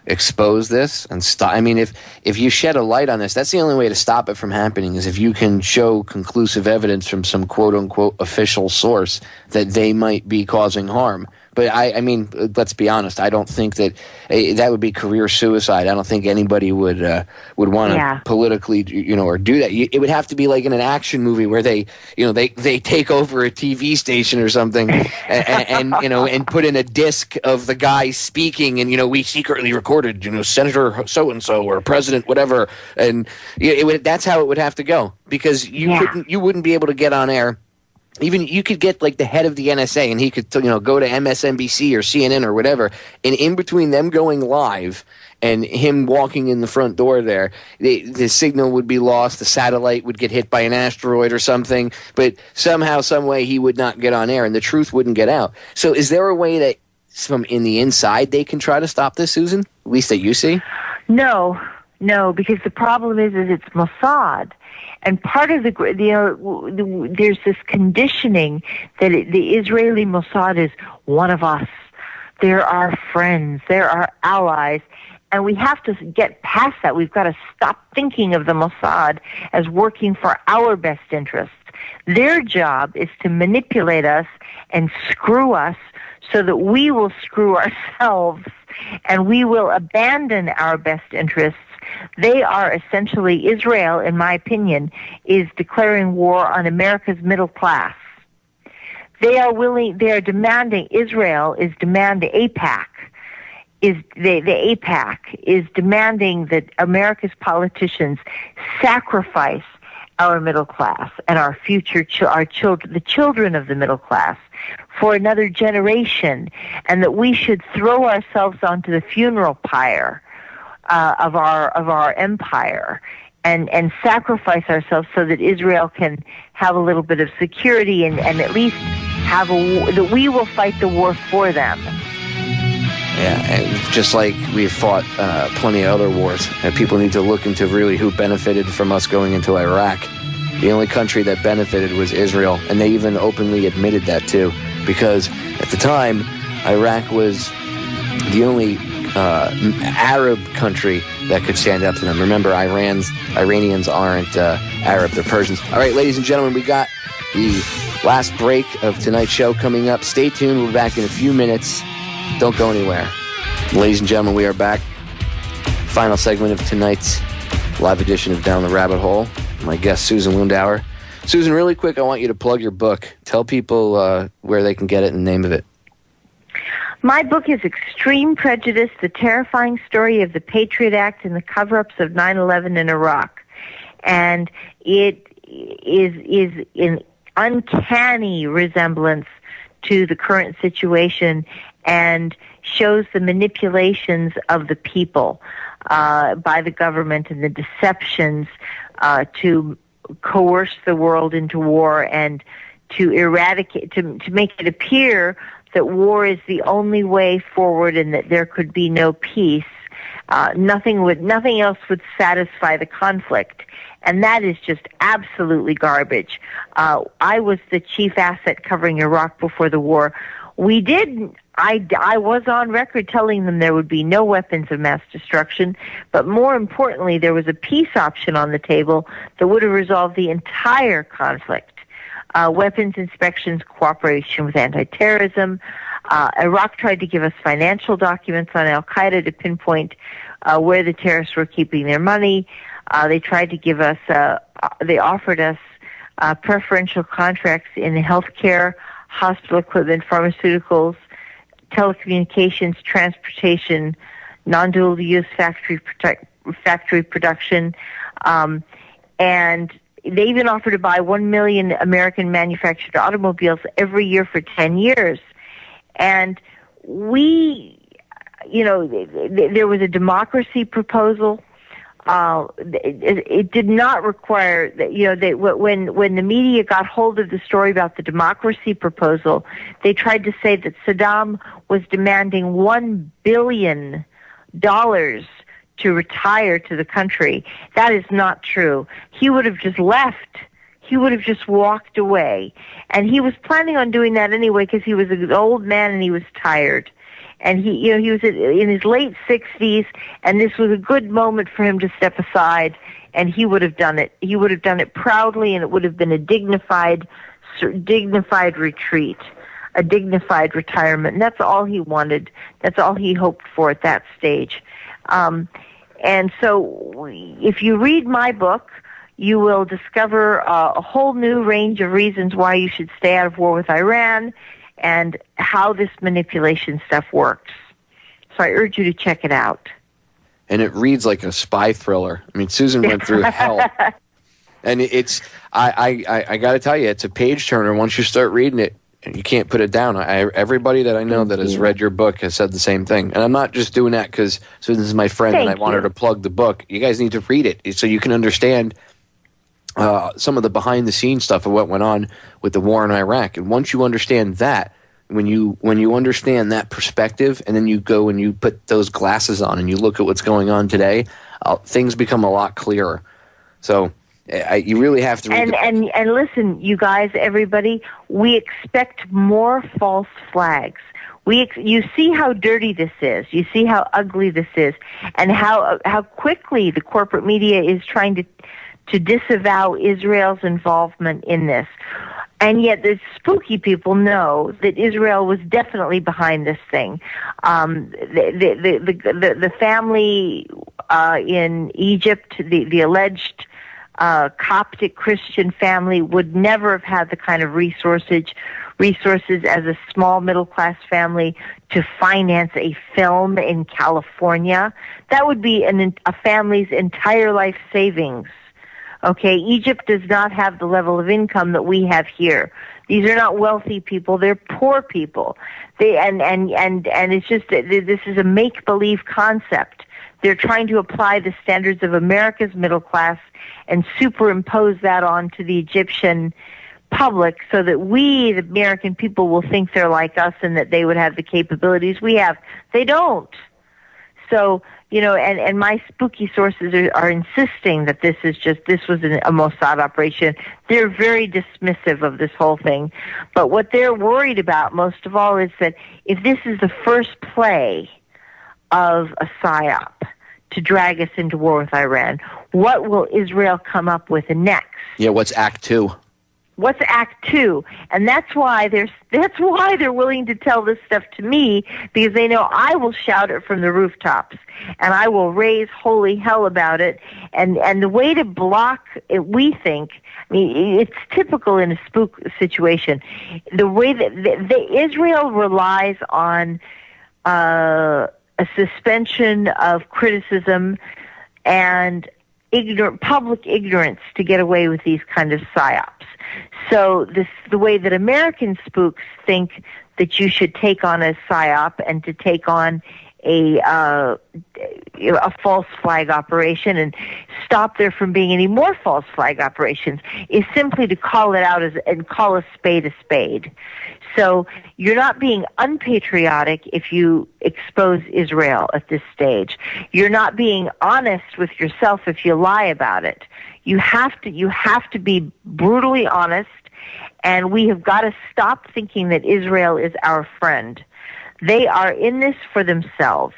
expose this and stop? I mean, if you shed a light on this, that's the only way to stop it from happening, is if you can show conclusive evidence from some quote-unquote official source that they might be causing harm. But I mean, let's be honest. I don't think that would be career suicide. I don't think anybody would want to politically, or do that. It would have to be like in an action movie where they take over a TV station or something, and put in a disc of the guy speaking, and we secretly recorded, Senator so and so or President whatever, and that's how it would have to go, because you wouldn't be able to get on air. Even you could get like the head of the NSA, and he could go to MSNBC or CNN or whatever, and in between them going live and him walking in the front door there, the signal would be lost, the satellite would get hit by an asteroid or something, but somehow, some way he would not get on air and the truth wouldn't get out. So is there a way that from in the inside they can try to stop this, Susan? At least that you see? No, because the problem is it's Mossad. And part of there's this conditioning that the Israeli Mossad is one of us. They're our friends. They're our allies. And we have to get past that. We've got to stop thinking of the Mossad as working for our best interests. Their job is to manipulate us and screw us so that we will screw ourselves and we will abandon our best interests. They are essentially, Israel, in my opinion, is declaring war on America's middle class. Israel is demanding AIPAC is the AIPAC is demanding that America's politicians sacrifice our middle class and our future, our children, the children of the middle class, for another generation, and that we should throw ourselves onto the funeral pyre of our empire and sacrifice ourselves so that Israel can have a little bit of security and at least have that we will fight the war for them. Yeah, and just like we've fought plenty of other wars, and people need to look into really who benefited from us going into Iraq. The only country that benefited was Israel, and they even openly admitted that too, because at the time, Iraq was the only Arab country that could stand up to them. Remember, Iranians aren't Arab, they're Persians. All right, ladies and gentlemen, we got the last break of tonight's show coming up. Stay tuned, we'll be back in a few minutes. Don't go anywhere. Ladies and gentlemen, we are back. Final segment of tonight's live edition of Down the Rabbit Hole. My guest, Susan Lindauer. Susan, really quick, I want you to plug your book. Tell people where they can get it and the name of it. My book is Extreme Prejudice, the terrifying story of the Patriot Act and the cover-ups of 9/11 in Iraq. And it is an uncanny resemblance to the current situation and shows the manipulations of the people by the government and the deceptions to coerce the world into war and to eradicate, to make it appear that war is the only way forward and that there could be no peace. Nothing else would satisfy the conflict. And that is just absolutely garbage. I was the chief asset covering Iraq before the war. I was on record telling them there would be no weapons of mass destruction, but more importantly, there was a peace option on the table that would have resolved the entire conflict. Weapons inspections, cooperation with anti-terrorism. Iraq tried to give us financial documents on al-Qaeda to pinpoint where the terrorists were keeping their money. They tried to give us, they offered us preferential contracts in healthcare, hospital equipment, pharmaceuticals, telecommunications, transportation, non-dual use factory production, and they even offered to buy 1 million American manufactured automobiles every year for 10 years. And there was a democracy proposal. It did not require that, when the media got hold of the story about the democracy proposal, they tried to say that Saddam was demanding $1 billion to retire to the country. That is not true. He would have just left. He would have just walked away. And he was planning on doing that anyway because he was an old man and he was tired. And he was in his late 60s, and this was a good moment for him to step aside, and he would have done it. He would have done it proudly, and it would have been a dignified retreat, a dignified retirement. And that's all he wanted. That's all he hoped for at that stage. And so if you read my book, you will discover a whole new range of reasons why you should stay out of war with Iran and how this manipulation stuff works. So I urge you to check it out. And it reads like a spy thriller. I mean, Susan went through hell. And it's, I got to tell you, it's a page turner. Once you start reading it, you can't put it down. Everybody that I know that has read your book has said the same thing. And I'm not just doing that because Susan is my friend and I want her to plug the book. You guys need to read it so you can understand some of the behind-the-scenes stuff of what went on with the war in Iraq. And once you understand that, when you understand that perspective, and then you go and you put those glasses on and you look at what's going on today, things become a lot clearer. So you really have to read and listen, you guys, everybody, we expect more false flags. You see how dirty this is. You see how ugly this is, and how quickly the corporate media is trying to disavow Israel's involvement in this. And yet the spooky people know that Israel was definitely behind this thing. The family in Egypt, the alleged Coptic Christian family would never have had the kind of resources as a small middle-class family to finance a film in California. That would be a family's entire life savings. Okay, Egypt does not have the level of income that we have here. These are not wealthy people; they're poor people. And it's just this is a make-believe concept. They're trying to apply the standards of America's middle class and superimpose that onto the Egyptian public so that we, the American people, will think they're like us and that they would have the capabilities we have. They don't. So, and my spooky sources are insisting that this was a Mossad operation. They're very dismissive of this whole thing. But what they're worried about most of all is that if this is the first play of a psy-op to drag us into war with Iran, what will Israel come up with next? Yeah, what's Act 2? What's Act 2? And that's why they're willing to tell this stuff to me, because they know I will shout it from the rooftops and I will raise holy hell about it. And the way to block it, we think, I mean, it's typical in a spook situation. The way that Israel relies on a suspension of criticism and public ignorance to get away with these kind of psyops. So the way that American spooks think that you should take on a psyop and to take on a false flag operation and stop there from being any more false flag operations is simply to call it out and call a spade. So you're not being unpatriotic if you expose Israel at this stage. You're not being honest with yourself if you lie about it. You have to be brutally honest, and we have got to stop thinking that Israel is our friend. They are in this for themselves.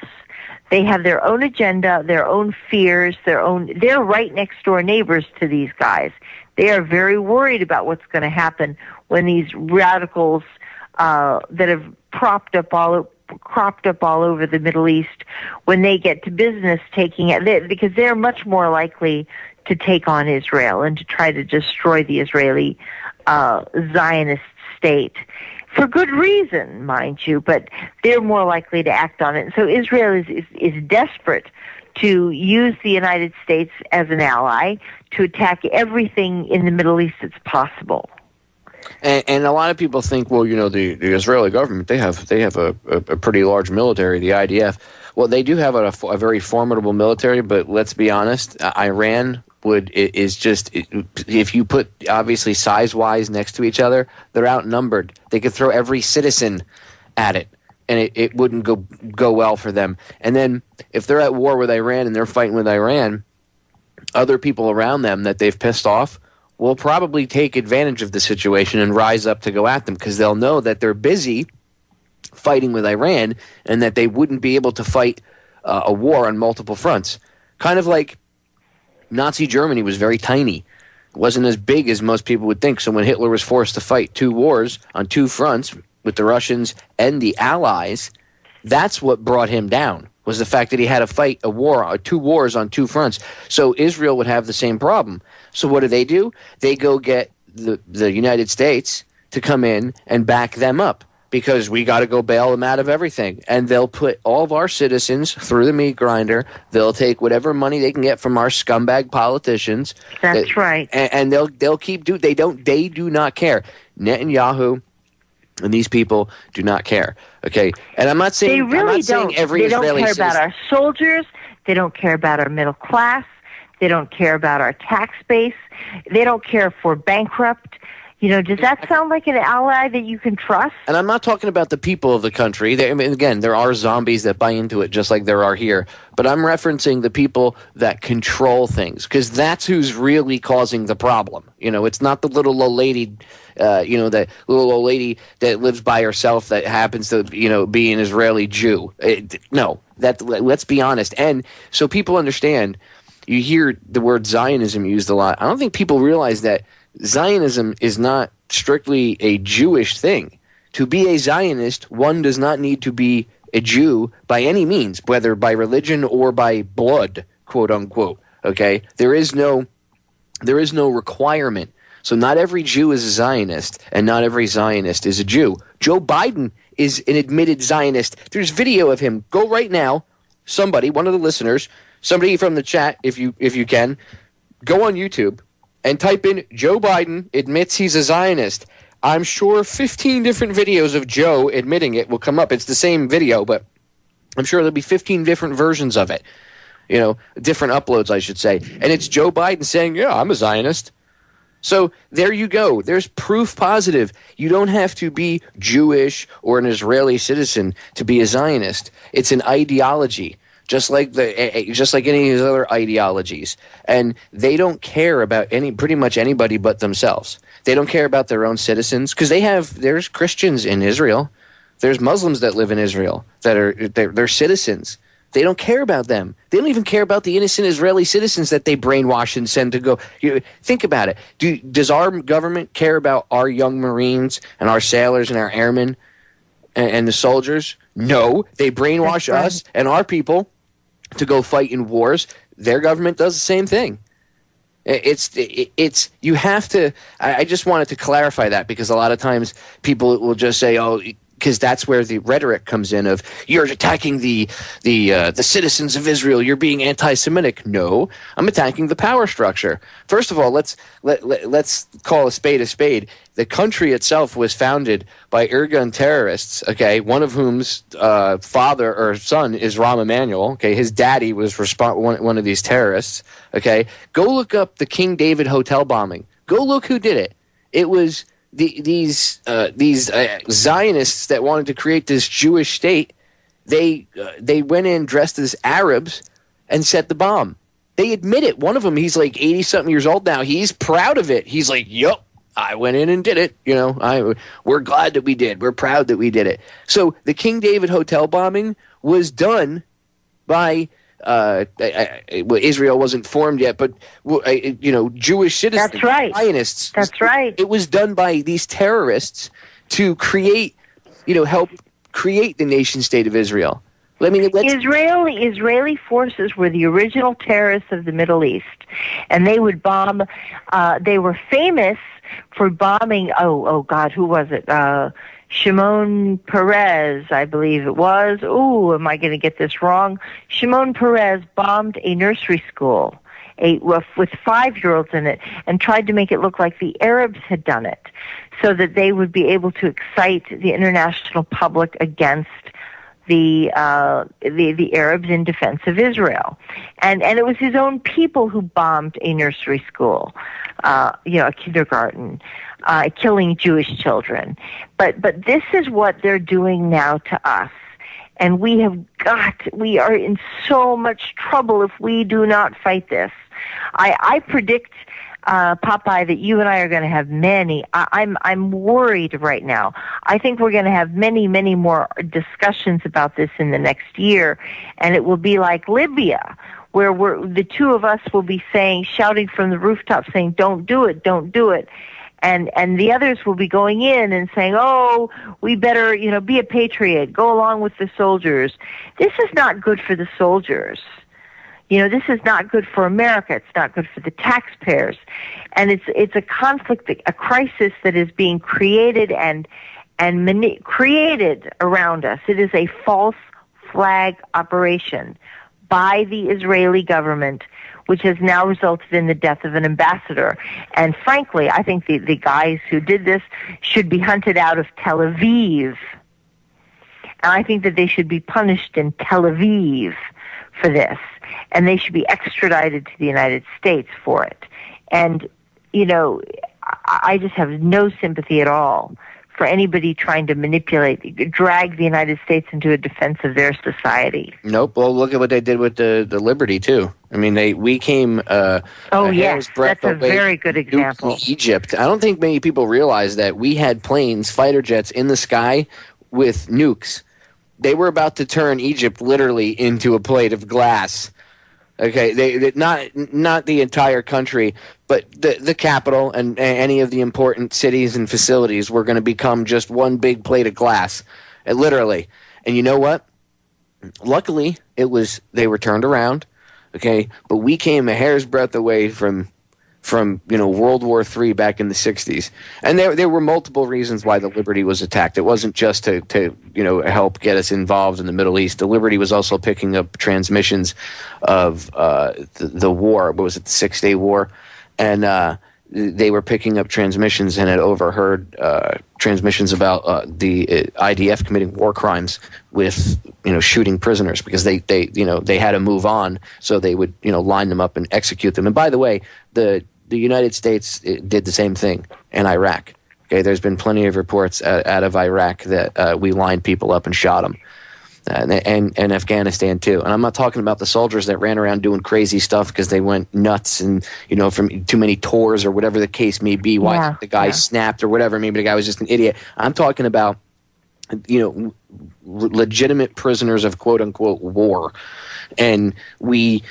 They have their own agenda, their own fears, they're right next door neighbors to these guys. They are very worried about what's going to happen when these radicals that have cropped up all over the Middle East, when they get to business taking it, because they're much more likely to take on Israel and to try to destroy the Israeli Zionist state. For good reason, mind you, but they're more likely to act on it. And so Israel is desperate to use the United States as an ally to attack everything in the Middle East that's possible. And a lot of people think, well, the Israeli government, they have a pretty large military, the IDF. Well, they do have a very formidable military, but let's be honest, Iran is just, if you put obviously size-wise next to each other, they're outnumbered. They could throw every citizen at it, and it wouldn't go well for them. And then if they're at war with Iran and they're fighting with Iran, other people around them that they've pissed off will probably take advantage of the situation and rise up to go at them, because they'll know that they're busy fighting with Iran and that they wouldn't be able to fight a war on multiple fronts. Kind of like Nazi Germany was very tiny. It wasn't as big as most people would think. So when Hitler was forced to fight two wars on two fronts with the Russians and the Allies, that's what brought him down, was the fact that he had to fight two wars on two fronts. So Israel would have the same problem. So what do? They go get the United States to come in and back them up, because we got to go bail them out of everything. And they'll put all of our citizens through the meat grinder. They'll take whatever money they can get from our scumbag politicians. That's right. And they'll keep they do not care. Netanyahu and these people do not care. Okay, and I'm not saying they really don't. Every they don't Israeli care citizen. about our soldiers. They don't care about our middle class. They don't care about our tax base. They don't care if we're bankrupt. Does that sound like an ally that you can trust? And I'm not talking about the people of the country. Again, there are zombies that buy into it just like there are here. But I'm referencing the people that control things, because that's who's really causing the problem. It's not the little old lady, that little old lady that lives by herself that happens to, be an Israeli Jew. Let's be honest. And so people understand, you hear the word Zionism used a lot. I don't think people realize that Zionism is not strictly a Jewish thing. To be a Zionist, one does not need to be a Jew by any means, whether by religion or by blood, quote unquote. Okay? There is no There is no requirement. So not every Jew is a Zionist, and not every Zionist is a Jew. Joe Biden is an admitted Zionist. There's video of him. Go right now. Somebody, one of the listeners, somebody from the chat, if you can, go on YouTube and type in Joe Biden admits he's a Zionist. I'm sure 15 different videos of Joe admitting it will come up. It's the same video, but I'm sure there'll be 15 different versions of it. You know, different uploads, I should say. And it's Joe Biden saying, yeah, I'm a Zionist. So there you go. There's proof positive. You don't have to be Jewish or an Israeli citizen to be a Zionist. It's an ideology, just like any of these other ideologies. And they don't care about pretty much anybody but themselves. They don't care about their own citizens because there's Christians in Israel. There's Muslims that live in Israel they're citizens. They don't care about them. They don't even care about the innocent Israeli citizens that they brainwash and send to go. Think about it. Does our government care about our young Marines and our sailors and our airmen and the soldiers? No. They brainwash us and our people to go fight in wars. Their government does the same thing. You have to. I just wanted to clarify that because a lot of times people will just say, oh, because that's where the rhetoric comes in of you're attacking the citizens of Israel. You're being anti-Semitic. No, I'm attacking the power structure. First of all, let's call a spade a spade. The country itself was founded by Irgun terrorists. Okay, one of whom's father or son is Rahm Emanuel. Okay, his daddy was one of these terrorists. Okay, go look up the King David Hotel bombing. Go look who did it. It was these Zionists that wanted to create this Jewish state. They went in dressed as Arabs and set the bomb. They admit it. One of them, he's like 80-something years old now. He's proud of it. He's like, yup, I went in and did it. You know, we're glad that we did. We're proud that we did it. So the King David Hotel bombing was done by Israel wasn't formed yet, but Jewish citizens, that's right. Zionists. That's right. It was done by these terrorists to create, help create the nation state of Israel. Israeli forces were the original terrorists of the Middle East, and they would bomb. They were famous for bombing. Oh God, who was it? Shimon Peres, I believe it was. Ooh, am I going to get this wrong? Shimon Peres bombed a nursery school with 5-year-olds in it and tried to make it look like the Arabs had done it so that they would be able to excite the international public against the Arabs in defense of Israel. And it was his own people who bombed a nursery school, a kindergarten, killing Jewish children. But this is what they're doing now to us. And we are in so much trouble if we do not fight this. I predict, Popeye, that you and I are going to have many. I'm worried right now. I think we're going to have many, many more discussions about this in the next year, and it will be like Libya, where the two of us will be shouting from the rooftop, saying, "Don't do it, don't do it." And the others will be going in and saying, "Oh, we better, be a patriot, go along with the soldiers." This is not good for the soldiers. This is not good for America. It's not good for the taxpayers. And it's a conflict, a crisis that is being created and created around us. It is a false flag operation by the Israeli government, which has now resulted in the death of an ambassador. And frankly, I think the guys who did this should be hunted out of Tel Aviv. And I think that they should be punished in Tel Aviv for this. And they should be extradited to the United States for it. And, I just have no sympathy at all for anybody trying to drag the United States into a defense of their society. Nope. Well, look at what they did with the Liberty, too. I mean, we came yes, that's a very good example. Egypt. I don't think many people realize that we had planes, fighter jets in the sky with nukes. They were about to turn Egypt literally into a plate of glass. Okay, they not the entire country, but the capital and any of the important cities and facilities were going to become just one big plate of glass, literally. And you know what? Luckily, they were turned around. Okay, but we came a hair's breadth away from from World War III back in the 60s. And there were multiple reasons why the Liberty was attacked. It wasn't just to help get us involved in the Middle East. The Liberty was also picking up transmissions of the war. What was it, the 6-Day War? And they were picking up transmissions and had overheard transmissions about the IDF committing war crimes with shooting prisoners, because they had to move on, so they would line them up and execute them. And by the way, the United States did the same thing in Iraq. Okay, there's been plenty of reports out of Iraq that we lined people up and shot them. And Afghanistan too. And I'm not talking about the soldiers that ran around doing crazy stuff because they went nuts and from too many tours or whatever the case may be. Why the guy snapped or whatever. Maybe the guy was just an idiot. I'm talking about legitimate prisoners of quote unquote war. And we,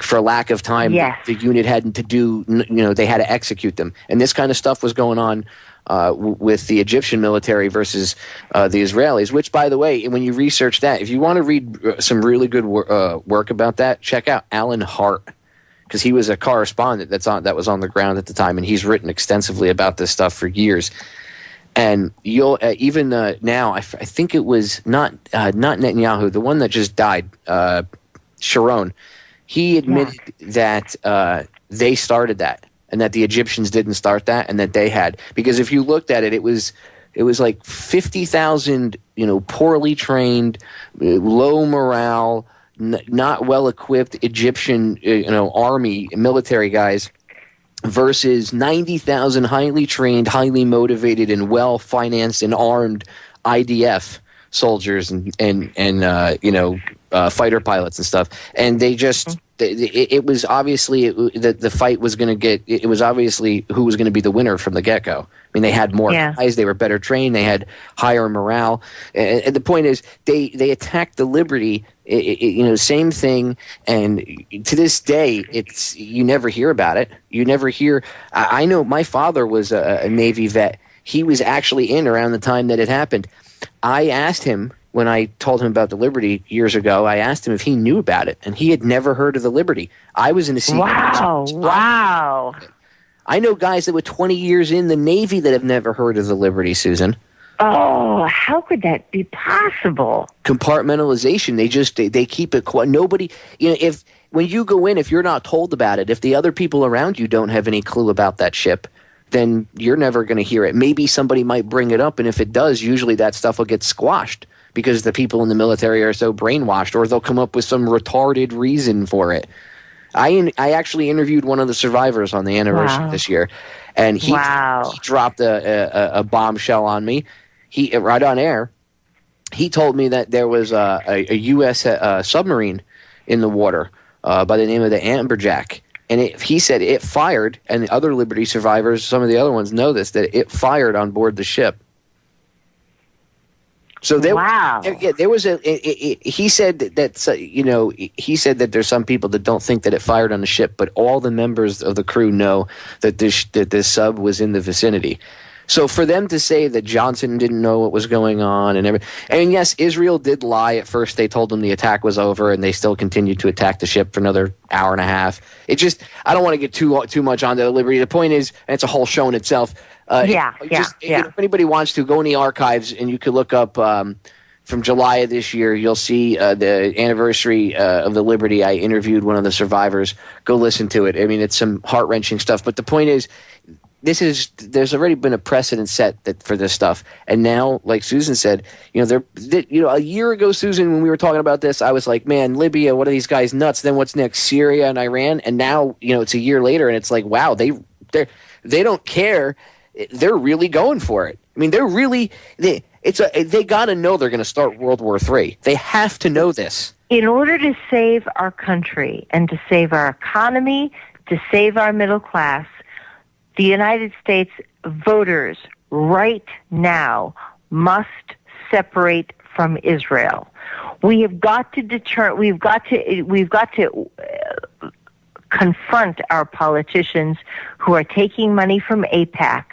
for lack of time, the unit had to do, they had to execute them. And this kind of stuff was going on with the Egyptian military versus the Israelis, which, by the way, when you research that, if you want to read some really good work about that, check out Alan Hart, because he was a correspondent that was on the ground at the time, and he's written extensively about this stuff for years. And you'll even now, I think it was not Netanyahu, the one that just died, Sharon. He admitted that they started that, and that the Egyptians didn't start that, and that they had. Because if you looked at it, it was like 50,000, poorly trained, low morale, not well equipped Egyptian, army military guys, versus 90,000 highly trained, highly motivated, and well financed and armed IDF soldiers and fighter pilots and stuff. And they just. It was obviously the fight was going to get. It was obviously who was going to be the winner from the get-go. I mean, they had more guys, they were better trained, they had higher morale. And the point is, they attacked the Liberty. Same thing. And to this day, you never hear about it. You never hear. I know my father was a Navy vet. He was actually in around the time that it happened. I asked him. When I told him about the Liberty years ago, I asked him if he knew about it, and he had never heard of the Liberty. I was in a secret. Wow. I know guys that were 20 years in the Navy that have never heard of the Liberty, Susan. Oh, how could that be possible? Compartmentalization. They keep it quiet. Nobody, when you go in, if you're not told about it, if the other people around you don't have any clue about that ship, then you're never going to hear it. Maybe somebody might bring it up, and if it does, usually that stuff will get squashed, because the people in the military are so brainwashed, or they'll come up with some retarded reason for it. I actually interviewed one of the survivors on the anniversary this year, and he dropped a bombshell on me. He right on air. He told me that there was a U.S. Submarine in the water by the name of the Amberjack, and he said it fired. And the other Liberty survivors, some of the other ones know this, that it fired on board the ship. So there was he said that he said that there's some people that don't think that it fired on the ship, but all the members of the crew know that this sub was in the vicinity. So for them to say that Johnson didn't know what was going on and everything, and yes, Israel did lie at first. They told them the attack was over, and they still continued to attack the ship for another hour and a half. I don't want to get too much onto the Liberty. The point is, and it's a whole show in itself. If anybody wants to, go in the archives and you could look up from July of this year. You'll see the anniversary of the Liberty. I interviewed one of the survivors. Go listen to it. I mean, it's some heart-wrenching stuff. But the point is, there's already been a precedent set for this stuff. And now, like Susan said, a year ago, Susan, when we were talking about this, I was like, man, Libya, what are these guys nuts? Then what's next? Syria and Iran. And now, it's a year later, and it's like, wow, they don't care. They're really going for it. I mean, they got to know they're going to start World War III. They have to know this. In order to save our country and to save our economy, to save our middle class, the United States voters right now must separate from Israel. We have got to we've got to confront our politicians who are taking money from AIPAC,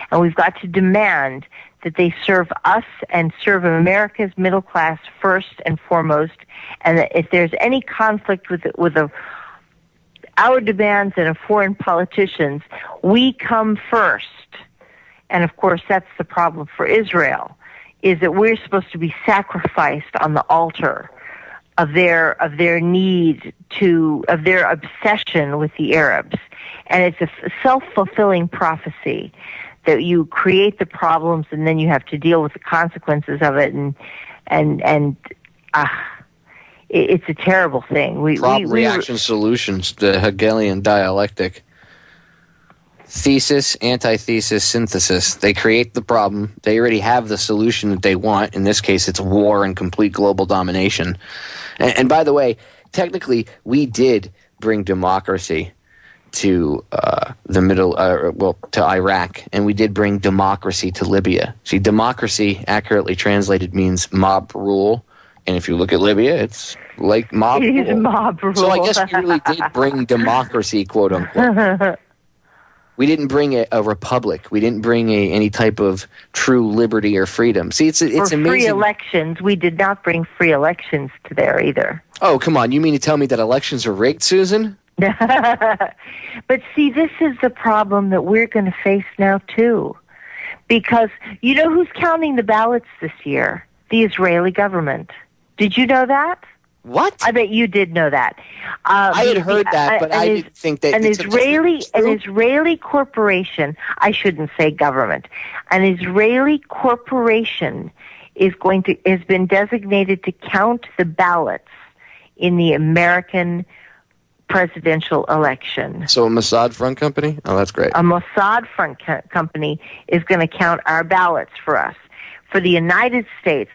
and we've got to demand that they serve us and serve America's middle class first and foremost, and that if there's any conflict with our demands and of foreign politicians, we come first. And of course, that's the problem for Israel, is that we're supposed to be sacrificed on the altar of their need of their obsession with the Arabs. And it's a self-fulfilling prophecy that you create the problems and then you have to deal with the consequences of it, it's a terrible thing. Problem, reaction, solutions, the Hegelian dialectic. Thesis, antithesis, synthesis. They create the problem. They already have the solution that they want. In this case, it's war and complete global domination. And by the way, technically, we did bring democracy to to Iraq, and we did bring democracy to Libya. See, democracy, accurately translated, means mob rule. And if you look at Libya, it's like mob rule. It is mob rule. So I guess we really did bring democracy, quote unquote. We didn't bring a republic. We didn't bring any type of true liberty or freedom. See, it's amazing. Free elections. We did not bring free elections to there either. Oh, come on. You mean to tell me that elections are rigged, Susan? But see, this is the problem that we're going to face now, too. Because you know who's counting the ballots this year? The Israeli government. Did you know that? What? I bet you did know that. I had heard that, but I didn't think that... An Israeli corporation, I shouldn't say government, an Israeli corporation has been designated to count the ballots in the American presidential election. So a Mossad front company? Oh, that's great. A Mossad front company is going to count our ballots for us, for the United States.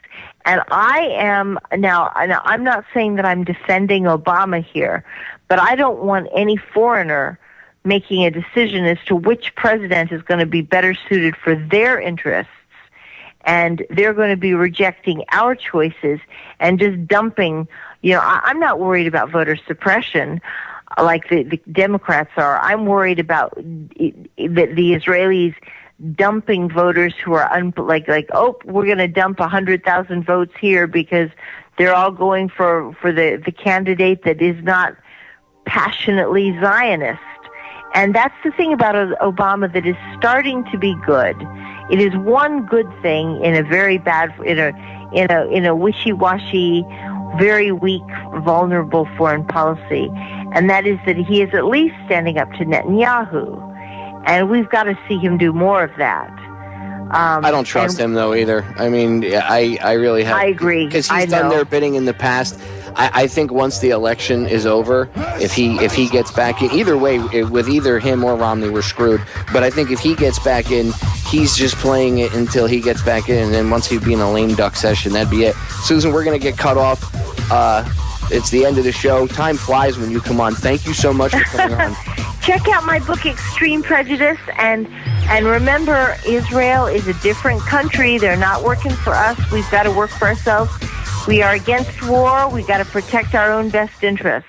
And I'm not saying that I'm defending Obama here, but I don't want any foreigner making a decision as to which president is going to be better suited for their interests, and they're going to be rejecting our choices and just dumping. I'm not worried about voter suppression like the Democrats are. I'm worried about the Israelis dumping voters who are we're going to dump 100,000 votes here because they're all going for the candidate that is not passionately Zionist. And that's the thing about Obama that is starting to be good. It is one good thing in a very bad, in a wishy-washy, very weak, vulnerable foreign policy, and that is that he is at least standing up to Netanyahu. And we've got to see him do more of that. I don't trust him, though, either. I mean, I really have. I agree. Because he's done their bidding in the past. I think once the election is over, if he gets back in, either way, with either him or Romney, we're screwed. But I think if he gets back in, he's just playing it until he gets back in. And then once he'd be in a lame duck session, that'd be it. Susan, we're going to get cut off. It's the end of the show. Time flies when you come on. Thank you so much for coming on. Check out my book, Extreme Prejudice, and remember, Israel is a different country. They're not working for us. We've got to work for ourselves. We are against war. We've got to protect our own best interests.